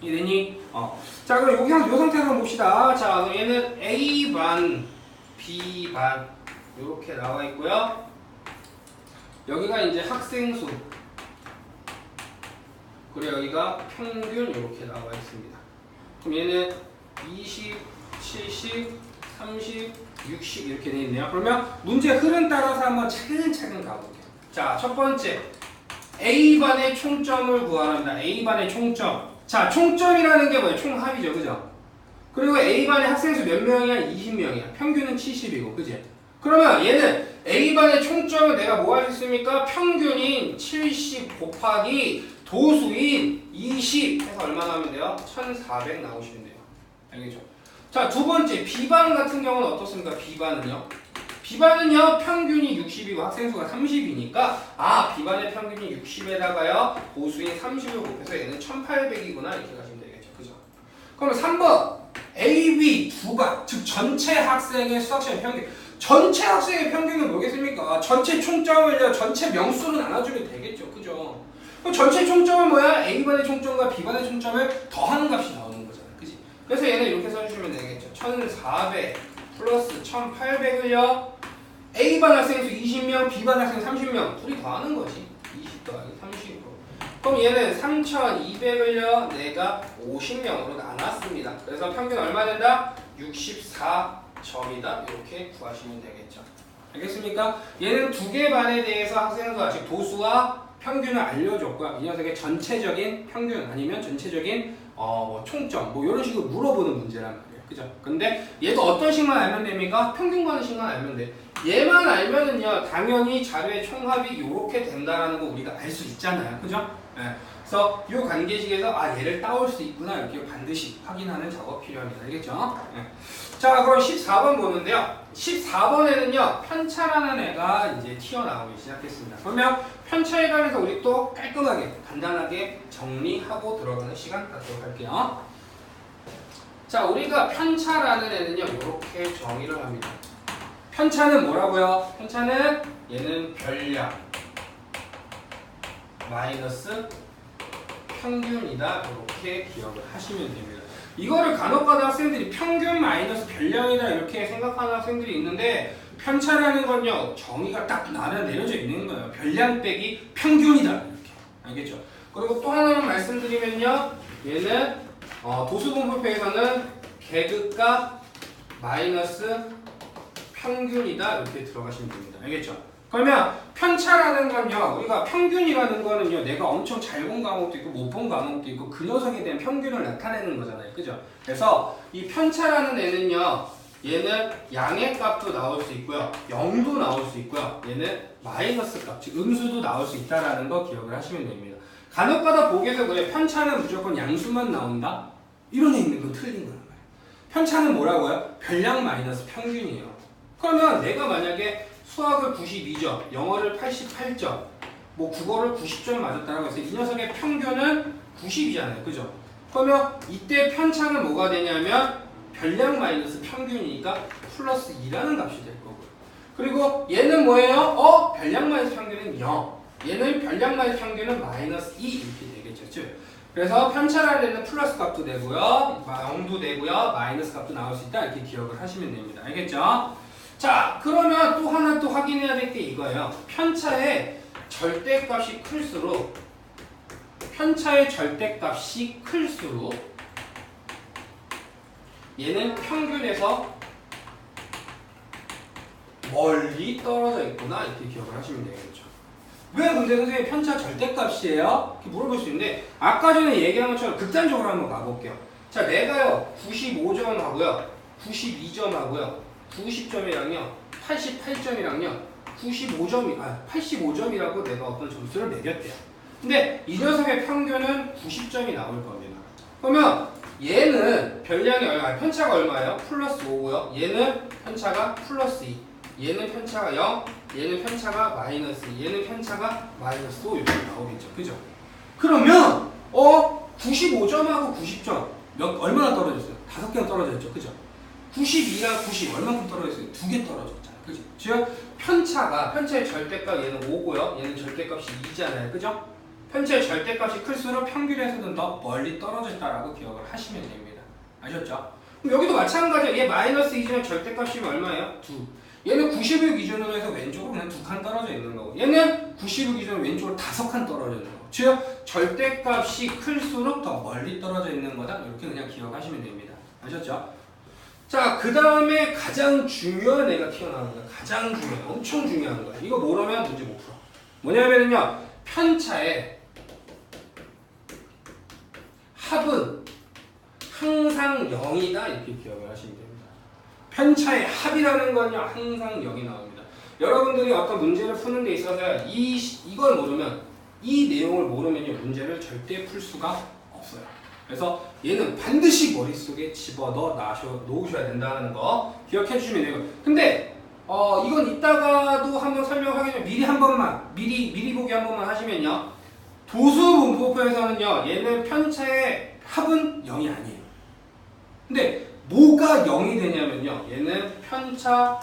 이해되니? 자 그럼 여기 요 상태에서 한번 봅시다. 자 그럼 얘는 A반, B반 이렇게 나와 있고요. 여기가 이제 학생 수 그리고 여기가 평균 이렇게 나와 있습니다. 그럼 얘는 20, 70, 30, 60 이렇게 돼 있네요. 그러면 문제 흐름 따라서 한번 차근차근 가볼게요. 자 첫 번째 A반의 총점을 구하랍니다. A반의 총점. 자, 총점이라는 게 뭐예요? 총합이죠. 그죠? 그리고 A반의 학생수 몇 명이야? 20명이야. 평균은 70이고. 그지? 그러면 얘는 A반의 총점을 내가 뭐 할 수 있습니까? 평균인 70 곱하기 도수인 20 해서 얼마 나오면 돼요? 1400 나오시면 돼요. 알겠죠? 자, 두 번째 B반 같은 경우는 어떻습니까? B반은요 평균이 60이고 학생수가 30이니까 B반의 평균이 60에다가요 보수인 30을 곱해서 얘는 1800이구나 이렇게 가시면 되겠죠. 그죠? 그럼 3번 A, B 두 반, 즉 전체 학생의 수학시험 평균. 전체 학생의 평균은 뭐겠습니까? 전체 총점을요 전체 명수로 나눠주면 되겠죠. 그죠? 그럼 전체 총점은 뭐야? A반의 총점과 B반의 총점을 더하는 값이 나오는 거잖아요. 그지? 그래서 얘는 이렇게 써주시면 되겠죠. 1400 플러스 1800을요 A반 학생수 20명, B반 학생 30명 둘이 더하는 거지. 20 더하기 30으로. 그럼 얘는 3200을요 내가 50명으로 나눴습니다. 그래서 평균 얼마 된다? 64점이다. 이렇게 구하시면 되겠죠. 알겠습니까? 얘는 두 개 반에 대해서 학생수가 즉 도수와 평균을 알려줬고요. 이 녀석의 전체적인 평균 아니면 전체적인 총점 이런 식으로 물어보는 문제란 말이에요. 그죠? 근데 얘도 어떤 식만 알면 됩니까? 평균 구하는 식만 알면 돼. 얘만 알면은요 당연히 자료의 총합이 이렇게 된다라는 거 우리가 알 수 있잖아요. 그죠? 네. 그래서 이 관계식에서 얘를 따올 수 있구나 이렇게 반드시 확인하는 작업이 필요합니다. 알겠죠? 네. 자 그럼 14번 보는데요. 14번에는요 편차라는 애가 이제 튀어나오기 시작했습니다. 그러면 편차에 관해서 우리 또 깔끔하게 간단하게 정리하고 들어가는 시간 갖도록 할게요. 자 우리가 편차라는 애는요 이렇게 정의를 합니다. 편차는 뭐라고요? 편차는 얘는 별량 마이너스 평균이다 이렇게 기억을 하시면 됩니다. 이거를 간혹가다 학생들이 평균 마이너스 별량이다 이렇게 생각하는 학생들이 있는데 편차라는 건요 정의가 딱 내려져 있는 거예요. 별량 빼기 평균이다 이렇게. 알겠죠? 그리고 또 하나만 말씀드리면요 얘는 도수분포표에서는 계급값 마이너스 평균이다 이렇게 들어가시면 됩니다. 알겠죠? 그러면 편차라는 건요 우리가 평균이라는 거는요 내가 엄청 잘 본 과목도 있고 못 본 과목도 있고 그 녀석에 대한 평균을 나타내는 거잖아요. 그죠? 그래서 이 편차라는 애는요 얘는 양의 값도 나올 수 있고요 0도 나올 수 있고요 얘는 마이너스 값 즉 음수도 나올 수 있다라는 거 기억을 하시면 됩니다. 간혹가다 보기에서 그래 편차는 무조건 양수만 나온다? 이런 애 있는 건 틀린 거란 말이야. 편차는 뭐라고요? 별량 마이너스 평균이에요. 그러면 내가 만약에 수학을 92점, 영어를 88점, 뭐 국어를 90점 맞았다고 해서 이 녀석의 평균은 90이잖아요. 그죠? 그러면 이때 편차는 뭐가 되냐면 별량 마이너스 평균이니까 플러스 2라는 값이 될 거고요. 그리고 얘는 뭐예요? 별량 마이너스 평균은 0. 얘는 별량 마이너스 평균은 마이너스 2 이렇게 되겠죠. 그래서 편차라는 애는 플러스 값도 되고요. 0도 되고요. 마이너스 값도 나올 수 있다. 이렇게 기억을 하시면 됩니다. 알겠죠? 자, 그러면 또 하나 또 확인해야 될 게 이거예요. 편차의 절대값이 클수록 얘는 평균에서 멀리 떨어져 있구나 이렇게 기억을 하시면 되겠죠. 왜 근데 선생님 편차 절대값이에요? 이렇게 물어볼 수 있는데 아까 전에 얘기한 것처럼 극단적으로 한번 가볼게요. 자, 내가요 95점 하고요 92점 하고요 90점이랑요 88점이랑요 85점이라고 내가 어떤 점수를 매겼대요. 근데 이 녀석의 평균은 90점이 나올 겁니다. 그러면 얘는 별량이 얼마? 편차가 얼마예요? 플러스 5고요. 얘는 편차가 플러스 2. 얘는 편차가 0. 얘는 편차가 마이너스 2. 얘는 편차가 마이너스 5 이렇게 나오겠죠. 그죠? 그러면 95점하고 90점 얼마나 떨어졌어요? 5개나 떨어졌죠. 그죠? 92랑 90 얼마큼 떨어졌어요? 2개 떨어졌잖아요. 그죠? 즉 편차의 절대값 얘는 5고요. 얘는 절대값이 2잖아요. 그죠? 편차의 절대값이 클수록 평균에서는 더 멀리 떨어졌다라고 기억을 하시면 됩니다. 아셨죠? 그럼 여기도 마찬가지예요. 얘 마이너스 2지만 절대값이 얼마예요? 2. 얘는 90을 기준으로 해서 왼쪽으로 그냥 2칸 떨어져 있는 거고 얘는 90을 기준으로 왼쪽으로 5칸 떨어져 있는 거고 즉 절대값이 클수록 더 멀리 떨어져 있는 거다. 이렇게 그냥 기억하시면 됩니다. 아셨죠? 자, 그 다음에 가장 중요한 애가 튀어나오는 거야. 가장 중요한, 엄청 중요한 거야. 이거 모르면 문제 못 풀어. 뭐냐면요, 편차의 합은 항상 0이다 이렇게 기억을 하시면 됩니다. 편차의 합이라는 건요 항상 0이 나옵니다. 여러분들이 어떤 문제를 푸는 데 있어서 이걸 모르면 이 내용을 모르면요 문제를 절대 풀 수가 없어요. 그래서 얘는 반드시 머릿속에 집어넣어 놓으셔야 된다는 거 기억해 주시면 돼요. 근데 이건 이따가도 한번 설명하겠지만 미리 한 번만 미리 보기 한 번만 하시면요. 도수 분포표에서는요 얘는 편차의 합은 0이 아니에요. 근데 뭐가 0이 되냐면요 얘는 편차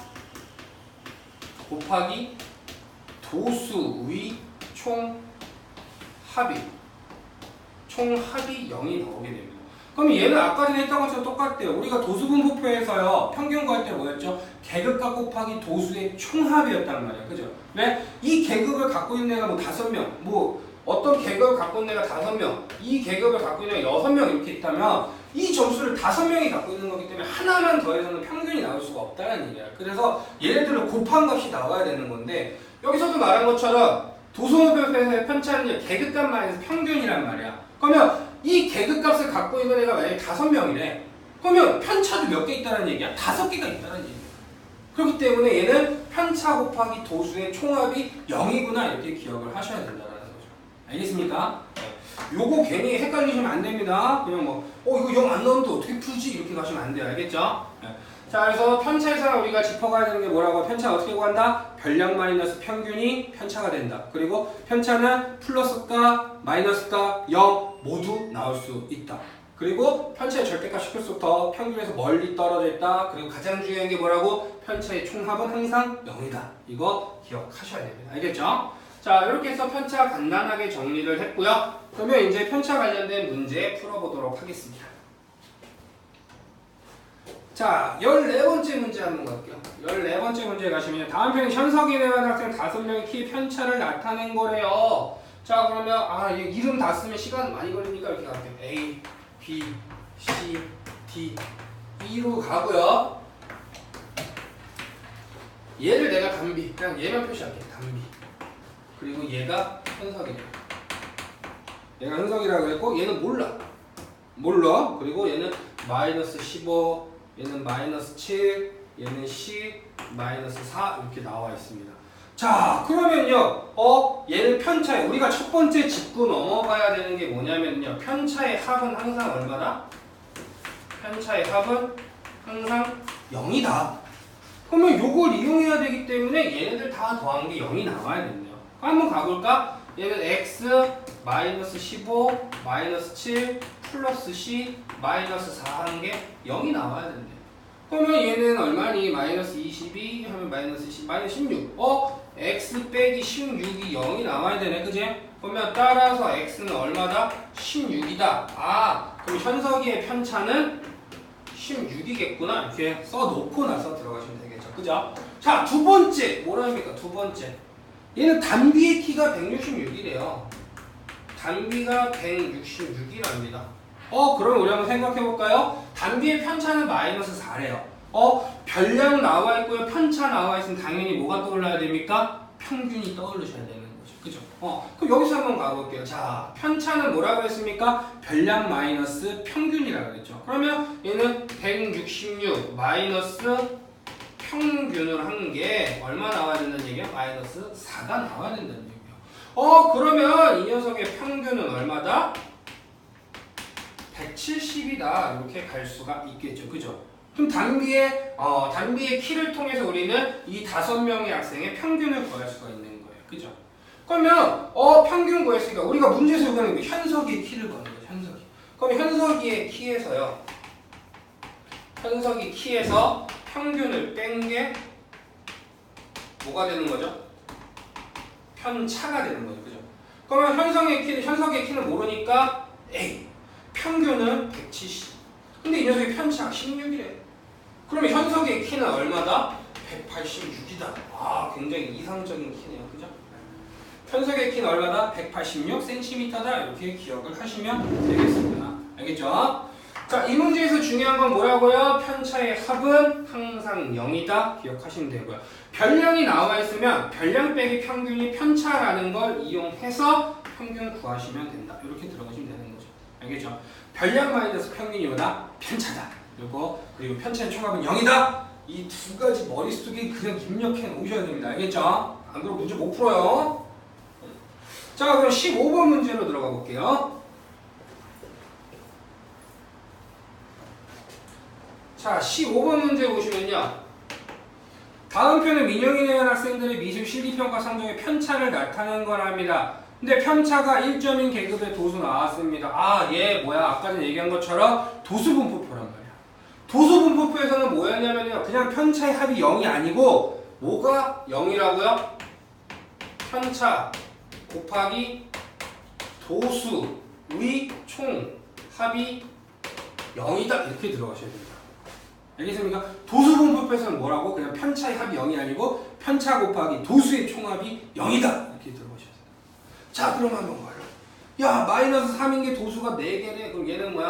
곱하기 도수의 총합이 0이 나오게 됩니다. 그럼 얘는 아까 전에 했던 것처럼 똑같대요. 우리가 도수분포표에서요 평균 구할 때 뭐였죠? 계급값 곱하기 도수의 총합이었단 말이야. 그죠? 왜? 이 계급을 갖고 있는 애가 뭐 5명, 뭐 어떤 계급을 갖고 있는 애가 5명, 이 계급을 갖고 있는 애가 6명 이렇게 있다면 이 점수를 5명이 갖고 있는 거기 때문에 하나만 더해서는 평균이 나올 수가 없다는 얘기야. 그래서 얘네들을 곱한 값이 나와야 되는 건데 여기서도 말한 것처럼 도수분포표에서의 편차는 계급값 마이너스 평균이란 말이야. 그러면 이 계급값을 갖고 있는 애가 만약에 5명이래. 그러면 편차도 몇 개 있다는 얘기야? 5개가 있다는 얘기야. 그렇기 때문에 얘는 편차 곱하기 도수의 총합이 0이구나 이렇게 기억을 하셔야 된다는 거죠. 알겠습니까? 요거 괜히 헷갈리시면 안 됩니다. 그냥 뭐 이거 0 안 넣었는데 어떻게 풀지? 이렇게 가시면 안 돼요. 알겠죠? 자, 그래서 편차에서 우리가 짚어가야 되는 게 뭐라고? 편차 어떻게 구한다? 별량 마이너스 평균이 편차가 된다. 그리고 편차는 플러스가 마이너스가 0 모두 나올 수 있다. 그리고 편차의 절대값 10%부터 평균에서 멀리 떨어져 있다. 그리고 가장 중요한 게 뭐라고? 편차의 총합은 항상 0이다. 이거 기억하셔야 됩니다. 알겠죠? 자, 이렇게 해서 편차 간단하게 정리를 했고요. 그러면 이제 편차 관련된 문제 풀어보도록 하겠습니다. 자, 14번째 문제 한번 갈게요. 14번째 문제 가시면 다음 편에 현석이 대한 학생 5명의 키 편차를 나타낸 거래요. 자, 그러면 얘 이름 다 쓰면 시간 많이 걸리니까 이렇게 갈게요. A, B, C, D, E로 가고요. 얘를 내가 단비, 그냥 얘만 표시할게요. 단비. 그리고 얘가 현석이래요. 얘가 현석이라고 했고 얘는 몰라. 그리고 얘는 마이너스 15, 얘는 마이너스 7, 얘는 10, 마이너스 4 이렇게 나와 있습니다. 자, 그러면요, 얘는 편차에, 우리가 첫 번째 짚고 넘어가야 되는 게 뭐냐면요, 편차의 합은 항상 얼마다? 편차의 합은 항상 0이다. 그러면 요걸 이용해야 되기 때문에 얘네들 다 더한 게 0이 나와야 된대요. 한번 가볼까? 얘는 x 마이너스 15 마이너스 7 플러스 c 마이너스 4 하는 게 0이 나와야 된대요. 그러면 얘는 얼마니? 마이너스 22 하면 마이너스 10, 마이너스 16. x 빼기 16이 0이 나와야 되네, 그지? 그러면 따라서 x는 얼마다? 16이다. 아, 그럼 현석이의 편차는 16이겠구나. 이렇게 써놓고 나서 들어가시면 되겠죠. 그죠? 자, 두 번째. 뭐랍니까? 두 번째. 얘는 단비의 키가 166이래요. 단비가 166이랍니다. 그럼 우리 한번 생각해 볼까요? 단비의 편차는 마이너스 4래요. 별량 나와 있고요. 편차 나와 있으면 당연히 뭐가 떠올라야 됩니까? 평균이 떠오르셔야 되는 거죠. 그죠? 그럼 여기서 한번 가볼게요. 자, 편차는 뭐라고 했습니까? 별량 마이너스 평균이라고 했죠. 그러면 얘는 166 마이너스 평균을 한 게 얼마 나와야 된다는 얘기야? 마이너스 4가 나와야 된다는 얘기예요. 그러면 이 녀석의 평균은 얼마다? 170이다. 이렇게 갈 수가 있겠죠. 그죠? 그럼 단비의 키를 통해서 우리는 이 5명의 학생의 평균을 구할 수가 있는 거예요. 그죠? 그러면 평균 구했으니까 우리가 문제에서 요구하는 게 현석이의 키를 구하는 거죠. 현석이. 그럼 현석이의 키에서요. 현석이 키에서 평균을 뺀 게 뭐가 되는 거죠? 편차가 되는 거죠. 그죠? 그러면 현석의 키는 모르니까 A. 평균은 170. 근데 이 녀석의 편차가 16이래. 그러면 현석의 키는 얼마다? 186이다. 아, 굉장히 이상적인 키네요. 그죠? 현석의 키는 얼마다? 186cm다. 이렇게 기억을 하시면 되겠습니다. 알겠죠? 자, 이 문제에서 중요한 건 뭐라고요? 편차의 합은 항상 0이다. 기억하시면 되고요. 별량이 나와 있으면 별량 빼기 평균이 편차라는 걸 이용해서 평균 구하시면 된다. 이렇게 들어가시면 되는 거죠. 알겠죠? 별량 마이너스 평균이 뭐다? 편차다. 그리고 편차의 총합은 0이다. 이 두 가지 머릿속에 그냥 입력해 놓으셔야 됩니다. 알겠죠? 안 그러면 문제 못 풀어요. 자, 그럼 15번 문제로 들어가 볼게요. 자, 15번 문제 보시면요. 다음 표는 민영이 대한 학생들의 미술 실기평가 성적의 편차를 나타낸 거랍니다. 근데 편차가 1점인 계급의 도수 나왔습니다. 아, 얘 뭐야? 아까 전에 얘기한 것처럼 도수분포표란 말이야. 도수분포표에서는 뭐였냐면요. 그냥 편차의 합이 0이 아니고 뭐가 0이라고요? 편차 곱하기 도수의 총 합이 0이다. 이렇게 들어가셔야 됩니다. 알겠습니까? 도수분포표에서는 뭐라고? 그냥 편차의 합이 0이 아니고 편차 곱하기 도수의 총합이 0이다. 이렇게 들어가셔야 돼요. 자, 그럼 한번 봐요. 야, 마이너스 3인 게 도수가 4개래. 그럼 얘는 뭐야?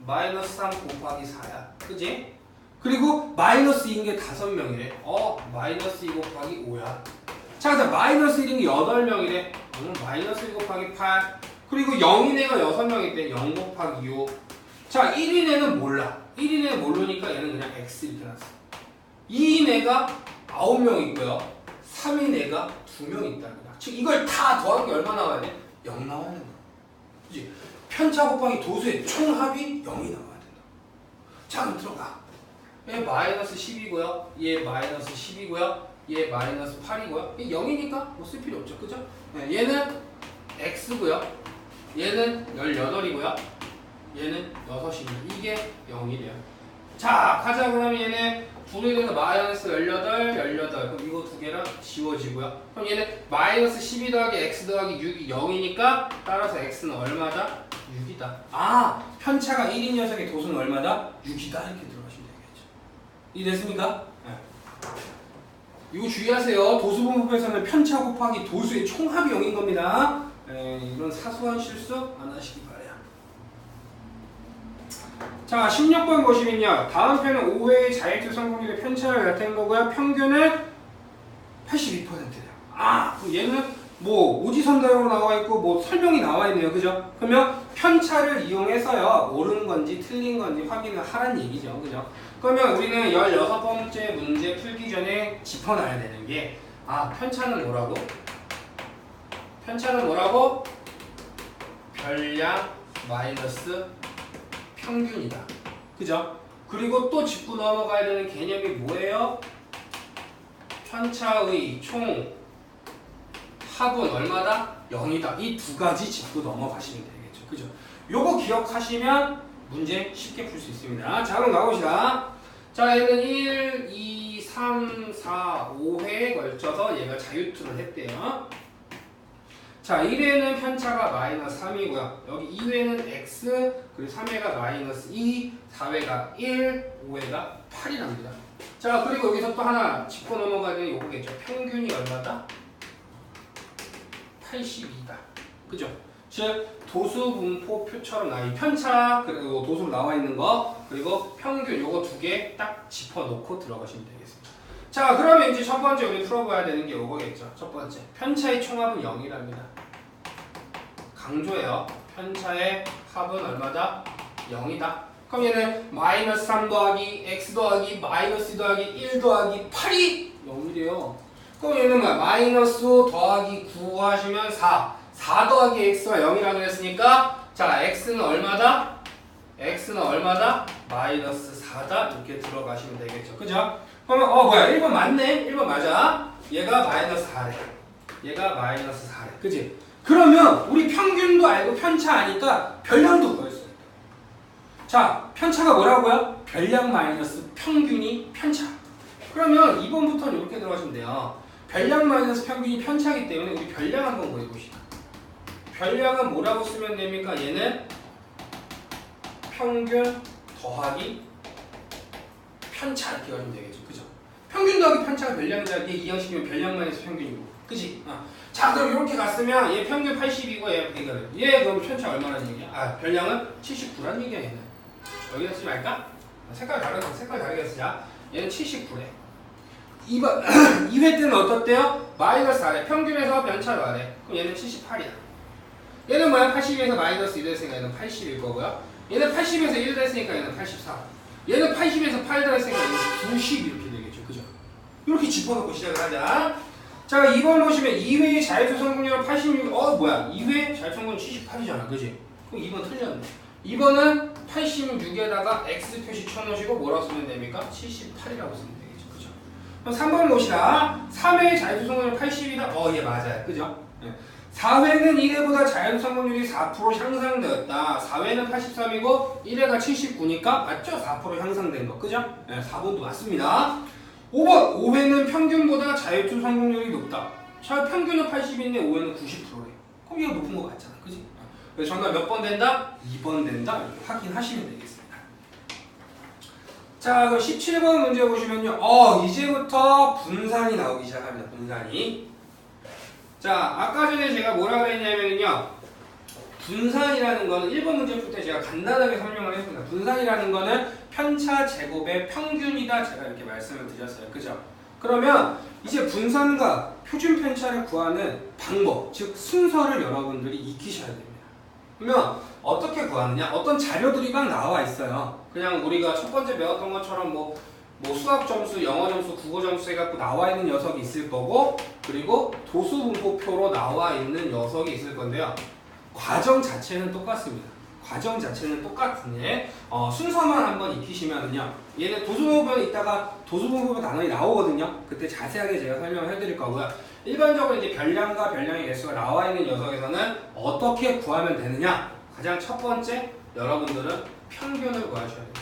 마이너스 3 곱하기 4야. 그지? 그리고 마이너스 2인 게 5명이래. 마이너스 2 곱하기 5야. 자, 마이너스 1인 게 8명이래. 마이너스 1 곱하기 8. 그리고 0인 애가 6명일 때 0 곱하기 6. 자, 1인 애는 몰라. 1인 애 모르니까 얘는 그냥 X 이렇게 놨어. 2인 애가 9명 있고요. 3인 애가 2명 있다. 즉 이걸 다 더한 게 얼마 나와야 돼? 0 나와야 된다. 그치? 편차 곱하기 도수의 총합이 0이 나와야 된다. 자, 그럼 들어가. 얘 마이너스 10이고요. 얘 마이너스 10이고요. 얘 마이너스 8이고요. 얘 0이니까 뭐 쓸 필요 없죠. 그죠? 네, 얘는 X고요. 얘는 18이고요. 얘는 6입니다. 이게 0이래요. 자, 가자. 그러면 얘네 둘이 돼서 마이너스 18, 18. 그럼 이거 두 개랑 지워지고요. 그럼 얘는 마이너스 12 더하기 x 더하기 6이 0이니까 따라서 x는 얼마다? 6이다. 아, 편차가 1인 녀석의 도수는 얼마다? 6이다. 이렇게 들어가시면 되겠죠. 이해됐습니까? 네. 이거 주의하세요. 도수분포에서는 편차 곱하기 도수의 총합이 0인 겁니다. 이런 사소한 실수 안 하시기 바라요. 자, 16번 보시면요. 다음 표는 5회의 자율적 성공률의 편차를 나타낸 거고요. 평균은 82%래요. 아, 그럼 얘는 뭐 오지선다로 나와 있고 뭐 설명이 나와 있네요. 그죠? 그러면 편차를 이용해서요. 옳은 건지 틀린 건지 확인을 하라는 얘기죠. 그죠? 그러면 우리는 16번째 문제 풀기 전에 짚어놔야 되는 게 아, 편차는 뭐라고? 편차는 뭐라고? 별량 마이너스 평균이다. 그죠? 그리고 또 짚고 넘어가야 되는 개념이 뭐예요? 편차의 총 합은 얼마다? 0이다. 이 두 가지 짚고 넘어가시면 되겠죠. 그죠? 요거 기억하시면 문제 쉽게 풀 수 있습니다. 자, 그럼 가봅시다. 자, 얘는 1, 2, 3, 4, 5회에 걸쳐서 얘가 자유투를 했대요. 자, 1회는 편차가 마이너스 3이고요. 여기 2회는 x, 그리고 3회가 마이너스 2, 4회가 1, 5회가 8이랍니다. 자, 그리고 여기서 또 하나 짚고 넘어가야 되는 요거겠죠. 평균이 얼마다? 82다. 그죠? 즉 도수분포표처럼 나이 편차 그리고 도수로 나와 있는 거 그리고 평균 요거 두 개 딱 짚어놓고 들어가시면 되겠습니다. 자, 그러면 이제 첫 번째 우리 풀어봐야 되는 게 요거겠죠. 첫 번째 편차의 총합은 0이랍니다. 강조해요. 편차의 합은 얼마다? 0이다. 그럼 얘는 마이너스 3 더하기 x 더하기 마이너스 2 더하기 1 더하기 8이 0이래요. 그럼 얘는 뭐야? 마이너스 5 더하기 9 하시면 4 더하기 x가 0이라고 했으니까 자, x는 얼마다? x는 얼마다? 마이너스 4다. 이렇게 들어가시면 되겠죠. 그죠? 그러면 뭐야? 1번 맞네? 1번 맞아. 얘가 마이너스 4래. 얘가 마이너스 4래. 그지? 그러면 우리 평균도 알고 편차 아니까 별량도 구할 수 있다. 자, 편차가 뭐라고요? 별량 마이너스 평균이 편차. 그러면 2번부터는 이렇게 들어가시면 돼요. 별량 마이너스 평균이 편차이기 때문에 우리 별량 한번 구해봅시다. 별량은 뭐라고 쓰면 됩니까? 얘는 평균 더하기 편차 이렇게 하시면 되겠죠. 그죠? 평균 더하기 편차가 별량이다. 얘 이항식이면 별량 마이너스 평균이고. 그지? 자, 그럼 이렇게 갔으면 얘 평균 80이고 얘 그럼 편차 얼마라는 얘기야? 별량은 79란 얘기야. 얘는 여기다 쓰지 말까? 색깔 다르게 쓰자. 얘는 79래. 2번 2회 때는 어떻대요? 마이너스 4래. 평균에서 편차를 하래. 그럼 얘는 78이야. 얘는 뭐야? 82에서 마이너스 1 됐으니까 얘는 80일 거고요. 얘는 80에서 1 됐으니까 얘는 84. 얘는 80에서 8 됐으니까 얘는 90 이렇게 되겠죠. 그죠? 이렇게 짚어놓고 시작을 하자. 자, 2번 보시면 2회의 자유투 성공률은 86. 뭐야? 2회 자유투 성공률 78이잖아. 그지? 그럼 2번 틀렸네. 2번은 86에다가 x 표시 쳐놓으시고 뭐라고 쓰면 됩니까? 78이라고 쓰면 되겠죠. 그죠? 그럼 3번 봅시다. 3회의 자유투 성공률 80이다. 얘 맞아요. 그죠? 4회는 1회보다 자유투 성공률이 4% 향상되었다. 4회는 83이고 1회가 79니까 맞죠? 4% 향상된 거. 그죠? 4번도 맞습니다. 5번 5회는 평균보다 자유투 성공률이 높다. 자, 평균은 80인데 5회는 90%래. 그럼 이거 높은 거 같잖아. 그지? 그래서 정답 몇 번 된다? 2번 된다. 이렇게 확인하시면 되겠습니다. 자, 그럼 17번 문제 보시면요. 이제부터 분산이 나오기 시작합니다. 분산이. 자, 아까 전에 제가 뭐라 그랬냐면요. 분산이라는 거는 1번 문제 풀 때 제가 간단하게 설명을 했습니다. 분산이라는 거는 편차 제곱의 평균이다. 제가 이렇게 말씀을 드렸어요. 그죠? 그러면 이제 분산과 표준 편차를 구하는 방법, 즉 순서를 여러분들이 익히셔야 됩니다. 그러면 어떻게 구하느냐? 어떤 자료들이 막 나와 있어요. 그냥 우리가 첫 번째 배웠던 것처럼 뭐 수학 점수, 영어 점수, 국어 점수 해갖고 나와 있는 녀석이 있을 거고, 그리고 도수분포표로 나와 있는 녀석이 있을 건데요. 과정 자체는 똑같습니다. 과정 자체는 똑같은데 순서만 한번 익히시면은요. 얘는 도수분포표는 이따가 도수분포표 단원이 나오거든요. 그때 자세하게 제가 설명을 해드릴 거고요. 일반적으로 이제 별량과 별량의 개수가 나와 있는 녀석에서는 어떻게 구하면 되느냐? 가장 첫 번째, 여러분들은 평균을 구하셔야 됩니다.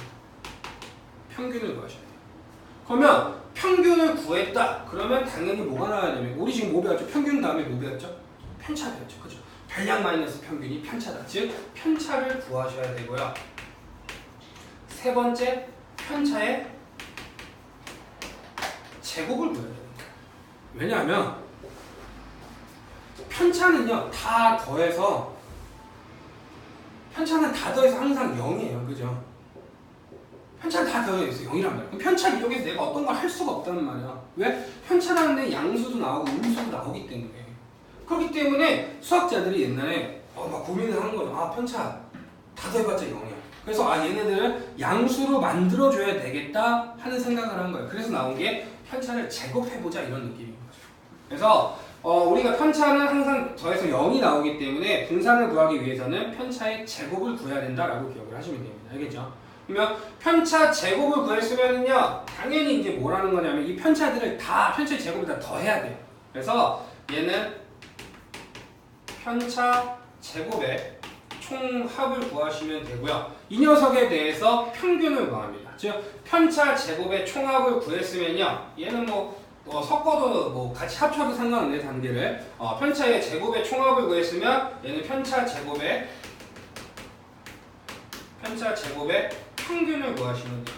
평균을 구하셔야 돼요. 그러면 평균을 구했다. 그러면 당연히 뭐가 나와야 되면 우리 지금 뭐 배웠죠? 평균 다음에 뭐 배웠죠? 편차 배웠죠. 그죠? 별량 마이너스 평균이 편차다. 즉 편차를 구하셔야 되고요. 세 번째, 편차의 제곱을 구해야 됩니다. 왜냐하면 편차는요 다 더해서 항상 0이에요. 그죠? 편차는 다 더해서 0이란 말이야. 그럼 편차 이쪽에서 내가 어떤 걸 할 수가 없다는 말이야. 왜? 편차라는 데 양수도 나오고 음수도 나오기 때문에. 그렇기 때문에 수학자들이 옛날에 막 고민을 하는 거죠. 편차 다 더해봤자 0이야. 그래서 얘네들을 양수로 만들어줘야 되겠다 하는 생각을 한 거예요. 그래서 나온 게 편차를 제곱해보자 이런 느낌인 거죠. 그래서 우리가 편차는 항상 더해서 0이 나오기 때문에 분산을 구하기 위해서는 편차의 제곱을 구해야 된다라고 기억을 하시면 됩니다. 알겠죠? 그러면 편차 제곱을 구했으면은요, 당연히 이제 뭐라는 거냐면 이 편차들을 다 편차의 제곱을 다 더해야 돼요. 그래서 얘는 편차 제곱의 총합을 구하시면 되고요. 이 녀석에 대해서 평균을 구합니다. 즉 편차 제곱의 총합을 구했으면요, 얘는 섞어도 같이 합쳐도 상관없는 단계를 편차의 제곱의 총합을 구했으면 얘는 편차 제곱의 평균을 구하시면 돼요.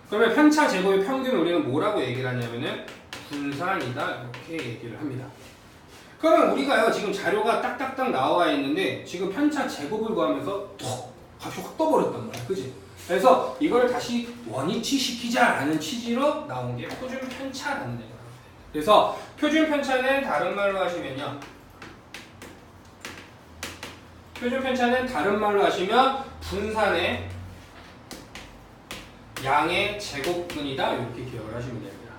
그러면 편차 제곱의 평균을 우리는 뭐라고 얘기를 하냐면은 분산이다 이렇게 얘기를 합니다. 그러면 우리가요 지금 자료가 딱딱딱 나와 있는데 지금 편차 제곱을 구하면서 값이 확 떠버렸단 말이야, 그지? 그래서 이걸 다시 원위치 시키자라는 취지로 나온 게 표준 편차라는 얘기예요. 그래서 표준 편차는 다른 말로 하시면요, 표준 편차는 다른 말로 하시면 분산의 양의 제곱분이다 이렇게 기억을 하시면 됩니다.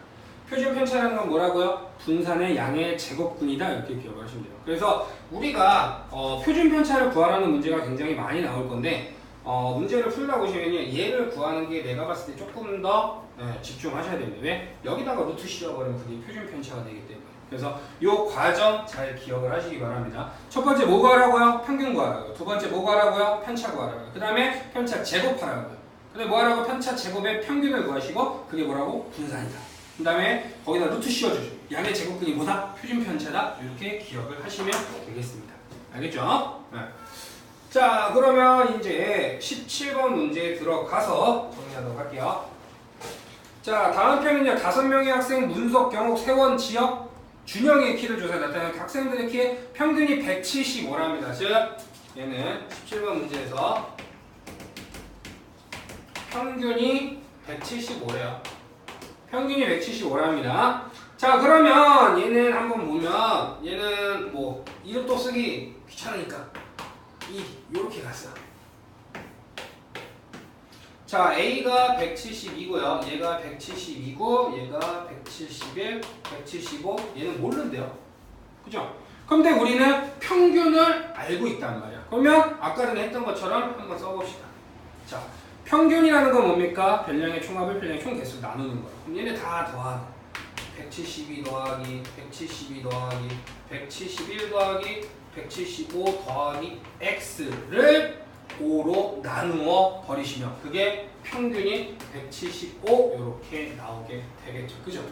표준 편차라는 건 뭐라고요? 분산의 양의 제곱분이다 이렇게 기억을 하시면 돼요. 그래서 우리가 표준 편차를 구하라는 문제가 굉장히 많이 나올 건데 문제를 풀다 보시면 얘를 구하는 게 내가 봤을 때 조금 더 집중하셔야 됩니다. 왜? 여기다가 루트 씌워버리면 그게 표준 편차가 되기 때문에. 그래서 이 과정 잘 기억을 하시기 바랍니다. 첫 번째 뭐 구하라고요? 평균 구하라고요. 두 번째 뭐 구하라고요? 편차 구하라고요. 그 다음에 편차 제곱하라고요. 근데 뭐 하라고? 편차 제곱의 평균을 구하시고 그게 뭐라고? 분산이다. 그 다음에 거기다 루트 씌워주죠. 양의 제곱근이 뭐다? 표준 편차다. 이렇게 기억을 하시면 되겠습니다. 알겠죠? 네. 자, 그러면 이제 17번 문제에 들어가서 정리하도록 할게요. 자, 다음 편은요, 5명의 학생 문석, 경옥, 세원, 지역, 준영의 키를 조사해 나타낸 학생들의 키의 평균이 175랍니다. 즉, 얘는 17번 문제에서 평균이 175래요. 평균이 175랍니다. 자, 그러면 얘는 한번 보면 얘는 이름 또 쓰기 귀찮으니까 요렇게 갔어. 자, A가 172고요. 얘가 172고 얘가 171, 175. 얘는 모르는데요. 그죠? 근데 우리는 평균을 알고 있단 말이야. 그러면 아까 전에 했던 것처럼 한번 써봅시다. 자, 평균이라는 건 뭡니까? 별량의 총합을 별량의 총 개수로 나누는 거예요. 그럼 얘네 다 더하기 172 더하기 172 더하기 171 더하기 175 더하기 x를 5로 나누어 버리시면 그게 평균이 175 이렇게 나오게 되겠죠. 그죠?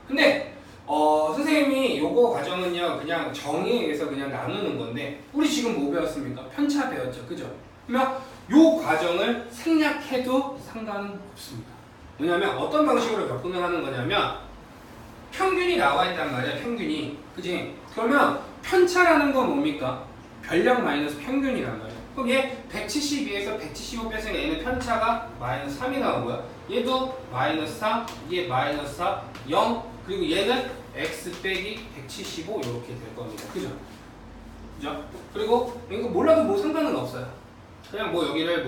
근데 선생님이 요거 과정은요 그냥 정의에 의해서 그냥 나누는 건데 우리 지금 뭐 배웠습니까? 편차 배웠죠. 그죠? 그러면 요 과정을 생략해도 상관은 없습니다. 왜냐면 어떤 방식으로 접근을 하는 거냐면 평균이 나와 있단 말이야. 평균이. 그지? 그러면 편차라는 건 뭡니까? 별량 마이너스 평균이란 말이야. 그럼 얘 172에서 175 뺐으니까 얘는 편차가 마이너스 3이 나오고요. 얘도 마이너스 4, 얘 마이너스 4, 0, 그리고 얘는 x 빼기 175 이렇게 될 겁니다. 그죠? 그죠? 그리고 이거 몰라도 상관은 없어요. 그냥 여기를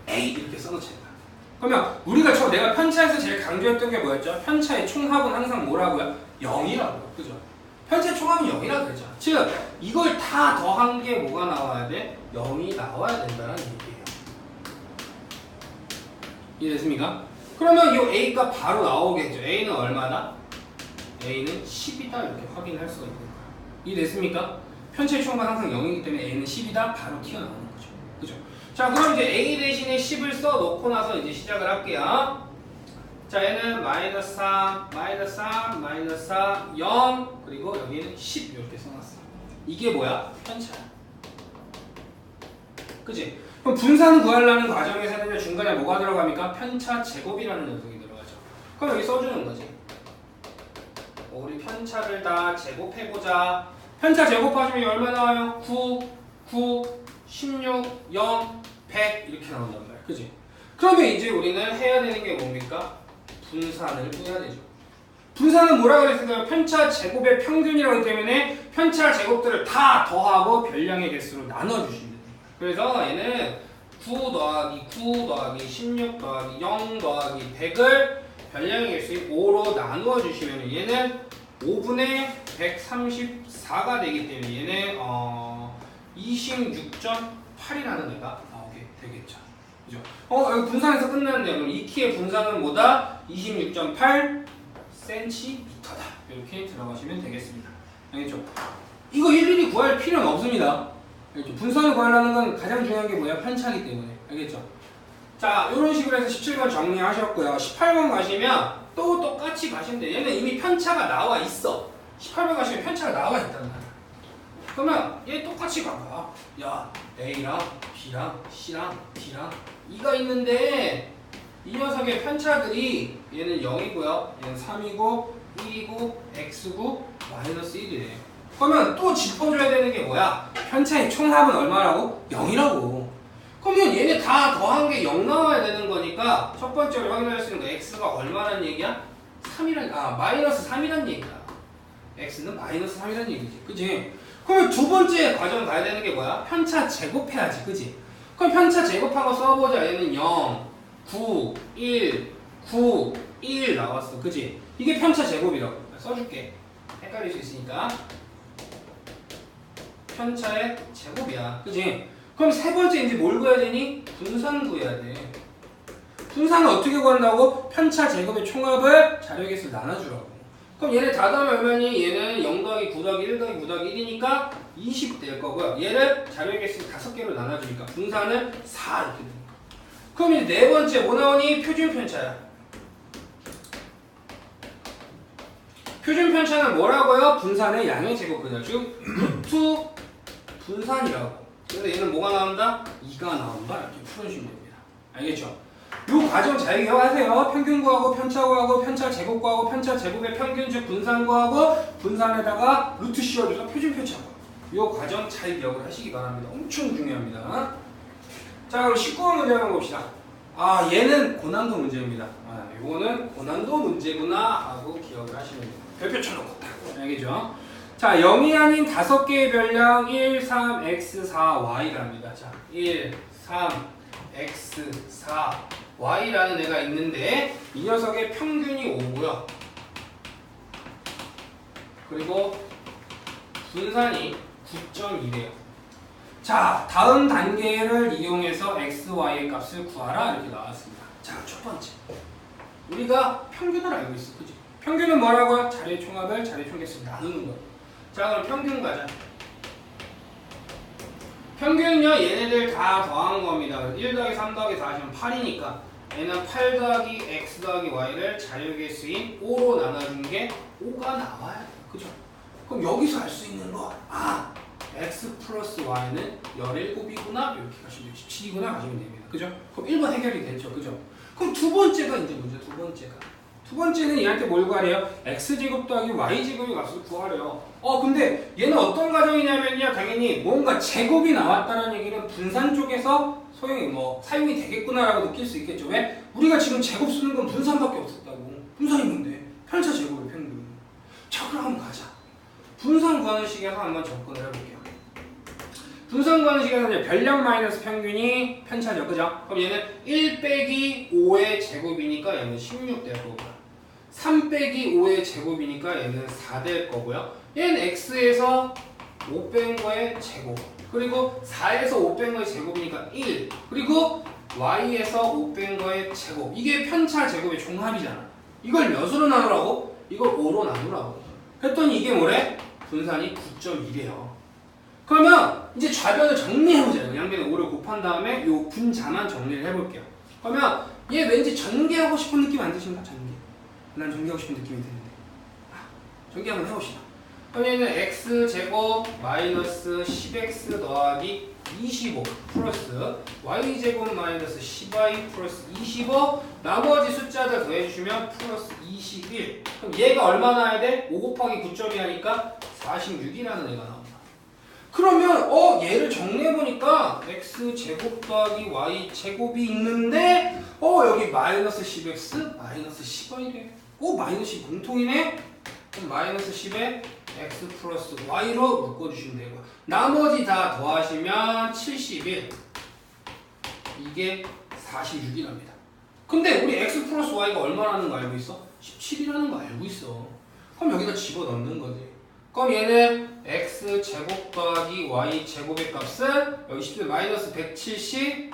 A 이렇게 써놓자. 그러면 우리가 내가 편차에서 제일 강조했던 게 뭐였죠? 편차의 총합은 항상 뭐라고요? 0이라고요. 그죠? 편차의 총합은 0이라고 그랬죠. 즉 이걸 다 더한 게 뭐가 나와야 돼? 0이 나와야 된다는 얘기예요. 이해됐습니까? 그러면 이 A가 바로 나오겠죠. A는 얼마나? A는 10이다 이렇게 확인할 수가 있는 거예요. 이해됐습니까? 편차의 총합은 항상 0이기 때문에 A는 10이다 바로 튀어나오는 거죠. 그죠? 자, 그럼 이제 A 대신에 10을 써놓고 나서 이제 시작을 할게요. 자, 얘는 마이너스 3, 마이너스 3, 마이너스 4, 0, 그리고 여기는 10 이렇게 써놨어. 이게 뭐야? 편차야. 그치? 그럼 분산 구하려는 과정에서는 중간에 뭐가 들어갑니까? 편차 제곱이라는 녀석이 들어가죠. 그럼 여기 써주는 거지. 우리 편차를 다 제곱해보자. 편차 제곱하시면 얼마 나와요? 9, 9, 16, 0, 100 이렇게 나온단 말이야. 그지? 그러면 이제 우리는 해야 되는 게 뭡니까? 분산을 구해야 되죠. 분산은 뭐라고 그랬을까요? 편차 제곱의 평균이라고 하기 때문에 편차 제곱들을 다 더하고 별량의 개수로 나눠주시면 돼요. 그래서 얘는 9 더하기 9 더하기 16 더하기 0 더하기 100을 별량의 개수의 5로 나누어 주시면 얘는 5분의 134가 되기 때문에 얘네 26.8이라는 애가 나오게 되겠죠. 그죠? 여기 분산해서 끝났네요. 그럼 이 키의 분산은 뭐다? 26.8cm다. 이렇게 들어가시면 되겠습니다. 알겠죠? 이거 일일이 구할 필요는 없습니다. 알겠죠? 분산을 구하려는 건 가장 중요한 게 뭐야? 편차기 때문에. 알겠죠? 자, 이런 식으로 해서 17번 정리하셨고요. 18번 가시면 또 똑같이 가시면 돼요. 얘는 이미 편차가 나와 있어. 18번 가시면 편차가 나와 있단 말이야. 그러면 얘 똑같이 가봐. 야, A랑 B랑 C랑 D랑 E가 있는데 이 녀석의 편차들이 얘는 0이고요. 얘는 3이고 1이고 X고 마이너스 1이래. 그러면 또 짚어줘야 되는 게 뭐야? 편차의 총합은 얼마라고? 0이라고. 그러면 얘네 다 더한 게 0 나와야 되는 거니까 첫 번째로 확인할 수 있는 거 X가 얼마란 얘기야? 3이란, 마이너스 3이란 얘기야. X는 마이너스 3이란 얘기지. 그치? 그러면 두 번째 과정 가야 되는 게 뭐야? 편차 제곱해야지. 그치? 그럼 편차 제곱한 거 써보자. 얘는 0, 9, 1, 9, 1 나왔어. 그치? 이게 편차 제곱이라고. 써줄게. 헷갈릴 수 있으니까. 편차의 제곱이야. 그치? 그럼 세 번째 이제 뭘 구해야 되니? 분산 구해야 돼. 분산은 어떻게 구한다고? 편차 제곱의 총합을 자료계수를 나눠주라고. 그럼 얘네 다 더하면 얼마니? 얘는 0 더하기 9 더하기 1 더하기 9 더하기 1이니까 20 될 거고요. 얘를 자료계수 5개로 나눠주니까 분산은 4 이렇게 됩니다. 그럼 이제 네 번째 뭐 나오니? 표준 편차야. 표준 편차는 뭐라고요? 분산의 양의 제곱 그죠? 즉 루트 분산이라고. 그래서 얘는 뭐가 나온다? 2가 나온다. 이렇게 풀어주시면 됩니다. 알겠죠? 이 과정 잘 기억하세요. 평균 구하고 편차 구하고 편차 제곱 구하고 편차 제곱의 평균 즉 분산 구하고 분산에다가 루트 씌워줘서 표준 편차 구하고. 이 과정 잘 기억을 하시기 바랍니다. 엄청 중요합니다. 자, 그럼 19번 문제 한번 봅시다. 얘는 고난도 문제입니다. 요거는 고난도 문제구나 하고 기억을 하시면 됩니다. 별표 쳐놓고 딱. 알겠죠? 자, 0이 아닌 5개의 별량 1, 3, x, 4, y랍니다. 자, 1, 3, x, 4, y라는 애가 있는데 이 녀석의 평균이 5고요. 그리고 분산이 9.2래요. 자, 다음 단계를 이용해서 x, y의 값을 구하라 이렇게 나왔습니다. 자, 첫 번째. 우리가 평균을 알고 있어. 그치? 평균은 뭐라고요? 자리의 총합을 자리의 총계수로 나누는 거. 자, 그럼 평균 가자. 평균은요, 얘네들 다 더한 겁니다. 1 더하기 3 더하기 4 하시면 8이니까 얘는 8 더하기 x 더하기 y를 자료계수인 5로 나눠준 게 5가 나와야 돼요. 그죠? 그럼 여기서 알 수 있는 거, x 플러스 y는 17이구나 이렇게 가시면 돼요. 17이구나 가시면 됩니다. 그죠? 그럼 1번 해결이 됐죠. 그죠? 그럼 두 번째가 이제 문제, 두 번째는 얘한테 뭘 구하래요? x제곱 더하기 y제곱의 값을 구하래요. 근데 얘는 어떤 과정이냐면요. 당연히 뭔가 제곱이 나왔다는 얘기는 분산 쪽에서 사용이 되겠구나라고 느낄 수 있겠죠. 왜? 우리가 지금 제곱 쓰는 건 분산밖에 없었다고. 분산이 뭔데? 편차 제곱의 평균. 자, 그럼 한번 가자. 분산 구하는 식에서 한번 접근을 해볼게요. 분산 구하는 식에서는 별량 마이너스 평균이 편차죠. 그죠? 그럼 얘는 1 빼기 5의 제곱이니까 얘는 16 될 거고요. 3 빼기 5의 제곱이니까 얘는 4 될 거고요. 얘는 x에서 5 뺀 거의 제곱. 그리고 4에서 5 뺀 거의 제곱이니까 1. 그리고 y에서 5 뺀 거의 제곱. 이게 편차 제곱의 종합이잖아. 이걸 몇으로 나누라고? 이걸 5로 나누라고. 했더니 이게 뭐래? 분산이 9.2래요. 그러면 이제 좌변을 정리해보자. 양변에 5를 곱한 다음에 요 분자만 정리를 해볼게요. 그러면 얘 왠지 전개하고 싶은 느낌 안 드십니까? 전개. 난 전개하고 싶은 느낌이 드는데. 전개 한번 해봅시다. 그럼 얘는 x제곱 마이너스 10x 더하기 25 플러스 y제곱 마이너스 10y 플러스 25 나머지 숫자들 더해주시면 플러스 21. 그럼 얘가 얼마 나야 돼? 5 곱하기 9.2 하니까 46이라는 애가 나옵니다. 그러면 얘를 정리해보니까 x제곱 더하기 y제곱이 있는데 여기 마이너스 10x 마이너스 10y래. 마이너스 10 공통이네? 그럼 마이너스 10에 x 플러스 y로 묶어주시면 되고 나머지 다 더하시면 71 이게 46이랍니다. 근데 우리 x 플러스 y가 얼마라는 거 알고 있어? 17이라는 거 알고 있어. 그럼 여기다 집어넣는 거지. 그럼 얘는 x제곱 더하기 y제곱의 값은 여기 10대 마이너스 170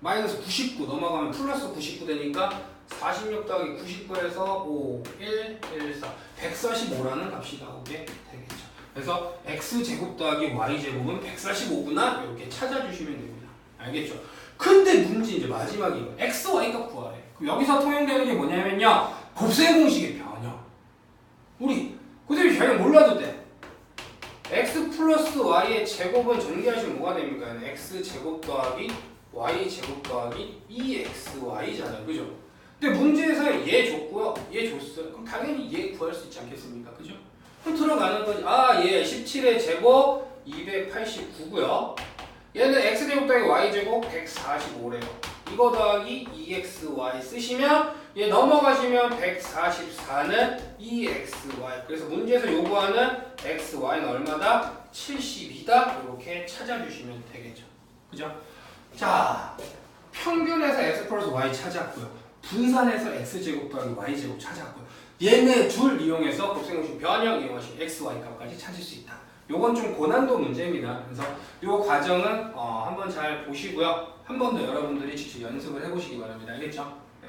마이너스 99 넘어가면 플러스 99 되니까 46 더하기 99에서 5, 1, 1, 4 145라는 값이 나오게 되겠죠. 그래서 x제곱 더하기 y제곱은 145구나 이렇게 찾아주시면 됩니다. 알겠죠? 근데 문제 이제 마지막이에요. x, y 값 구하래. 그럼 여기서 통용되는 게 뭐냐면요. 곱셈 공식의 변형. 우리 곱셈 변형 몰라도 돼. x 플러스 y의 제곱은 전개하시면 뭐가 됩니까? x제곱 더하기 y제곱 더하기 2xy잖아요. 그죠? 근데 문제에서 얘 줬고요. 얘 줬어요. 그럼 당연히 얘 구할 수 있지 않겠습니까? 그죠? 그럼 들어가는 거지. 아, 얘 17의 제곱 289고요. 얘는 x제곱 더하기 y제곱 145래요. 이거 더하기 2xy 쓰시면 얘 넘어가시면 144는 2xy. 그래서 문제에서 요구하는 xy는 얼마다? 72다. 이렇게 찾아주시면 되겠죠. 그죠? 자, 평균에서 x 플러스 y 찾았고요. 분산해서 x제곱 더하기 y제곱 찾았고요. 얘네 둘 이용해서 곱셈공식 변형 이용하시면 x, y 값까지 찾을 수 있다. 요건 좀 고난도 문제입니다. 그래서 요 과정은 한번 잘 보시고요. 한 번 더 여러분들이 직접 연습을 해보시기 바랍니다. 알겠죠? 네.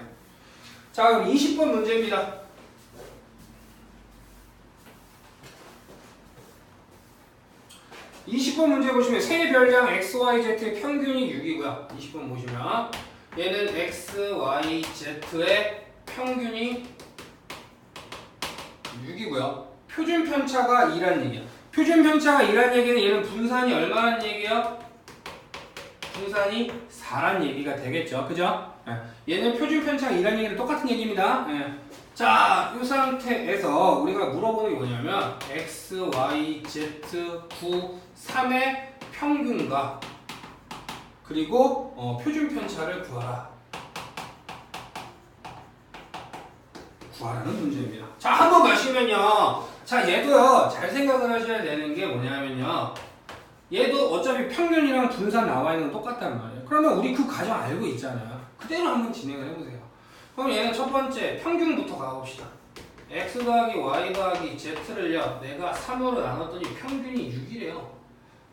자, 그럼 20번 문제입니다. 20번 문제 보시면 세 별량 x, y, z의 평균이 6이고요. 20번 보시면 얘는 x, y, z의 평균이 6이고요. 표준 편차가 2란 얘기야. 표준 편차가 2란 얘기는 얘는 분산이 얼마란 얘기야? 분산이 4란 얘기가 되겠죠. 그죠? 얘는 표준 편차가 2란 얘기는 똑같은 얘기입니다. 자, 이 상태에서 우리가 물어보는 게 뭐냐면 x, y, z, 9, 3의 평균과 그리고 표준 편차를 구하라는 문제입니다. 자, 한번 가시면요. 자, 얘도요. 잘 생각을 하셔야 되는 게 뭐냐면요. 얘도 어차피 평균이랑 분산 나와 있는 건 똑같단 말이에요. 그러면 우리 그 과정 알고 있잖아요. 그대로 한번 진행을 해보세요. 그럼 얘는 첫 번째 평균부터 가봅시다. x 더하기 y 더하기 z를요. 내가 3으로 나눴더니 평균이 6이래요.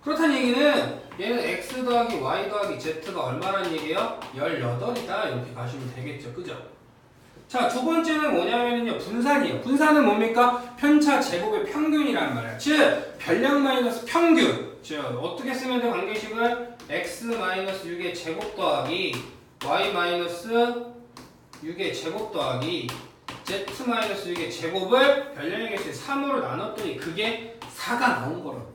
그렇다는 얘기는 얘는 x 더하기 y 더하기 z가 얼마란 얘기예요? 18이다. 이렇게 가시면 되겠죠. 그죠? 자, 두 번째는 뭐냐면요. 분산이에요. 분산은 뭡니까? 편차 제곱의 평균이란 말이야. 즉, 별량 마이너스 평균. 즉, 어떻게 쓰면 돼? 관계식을 x 마이너스 6의 제곱 더하기 y 마이너스 6의 제곱 더하기 z 마이너스 6의 제곱을 별량의 개수에 3으로 나눴더니 그게 4가 나온 거라고.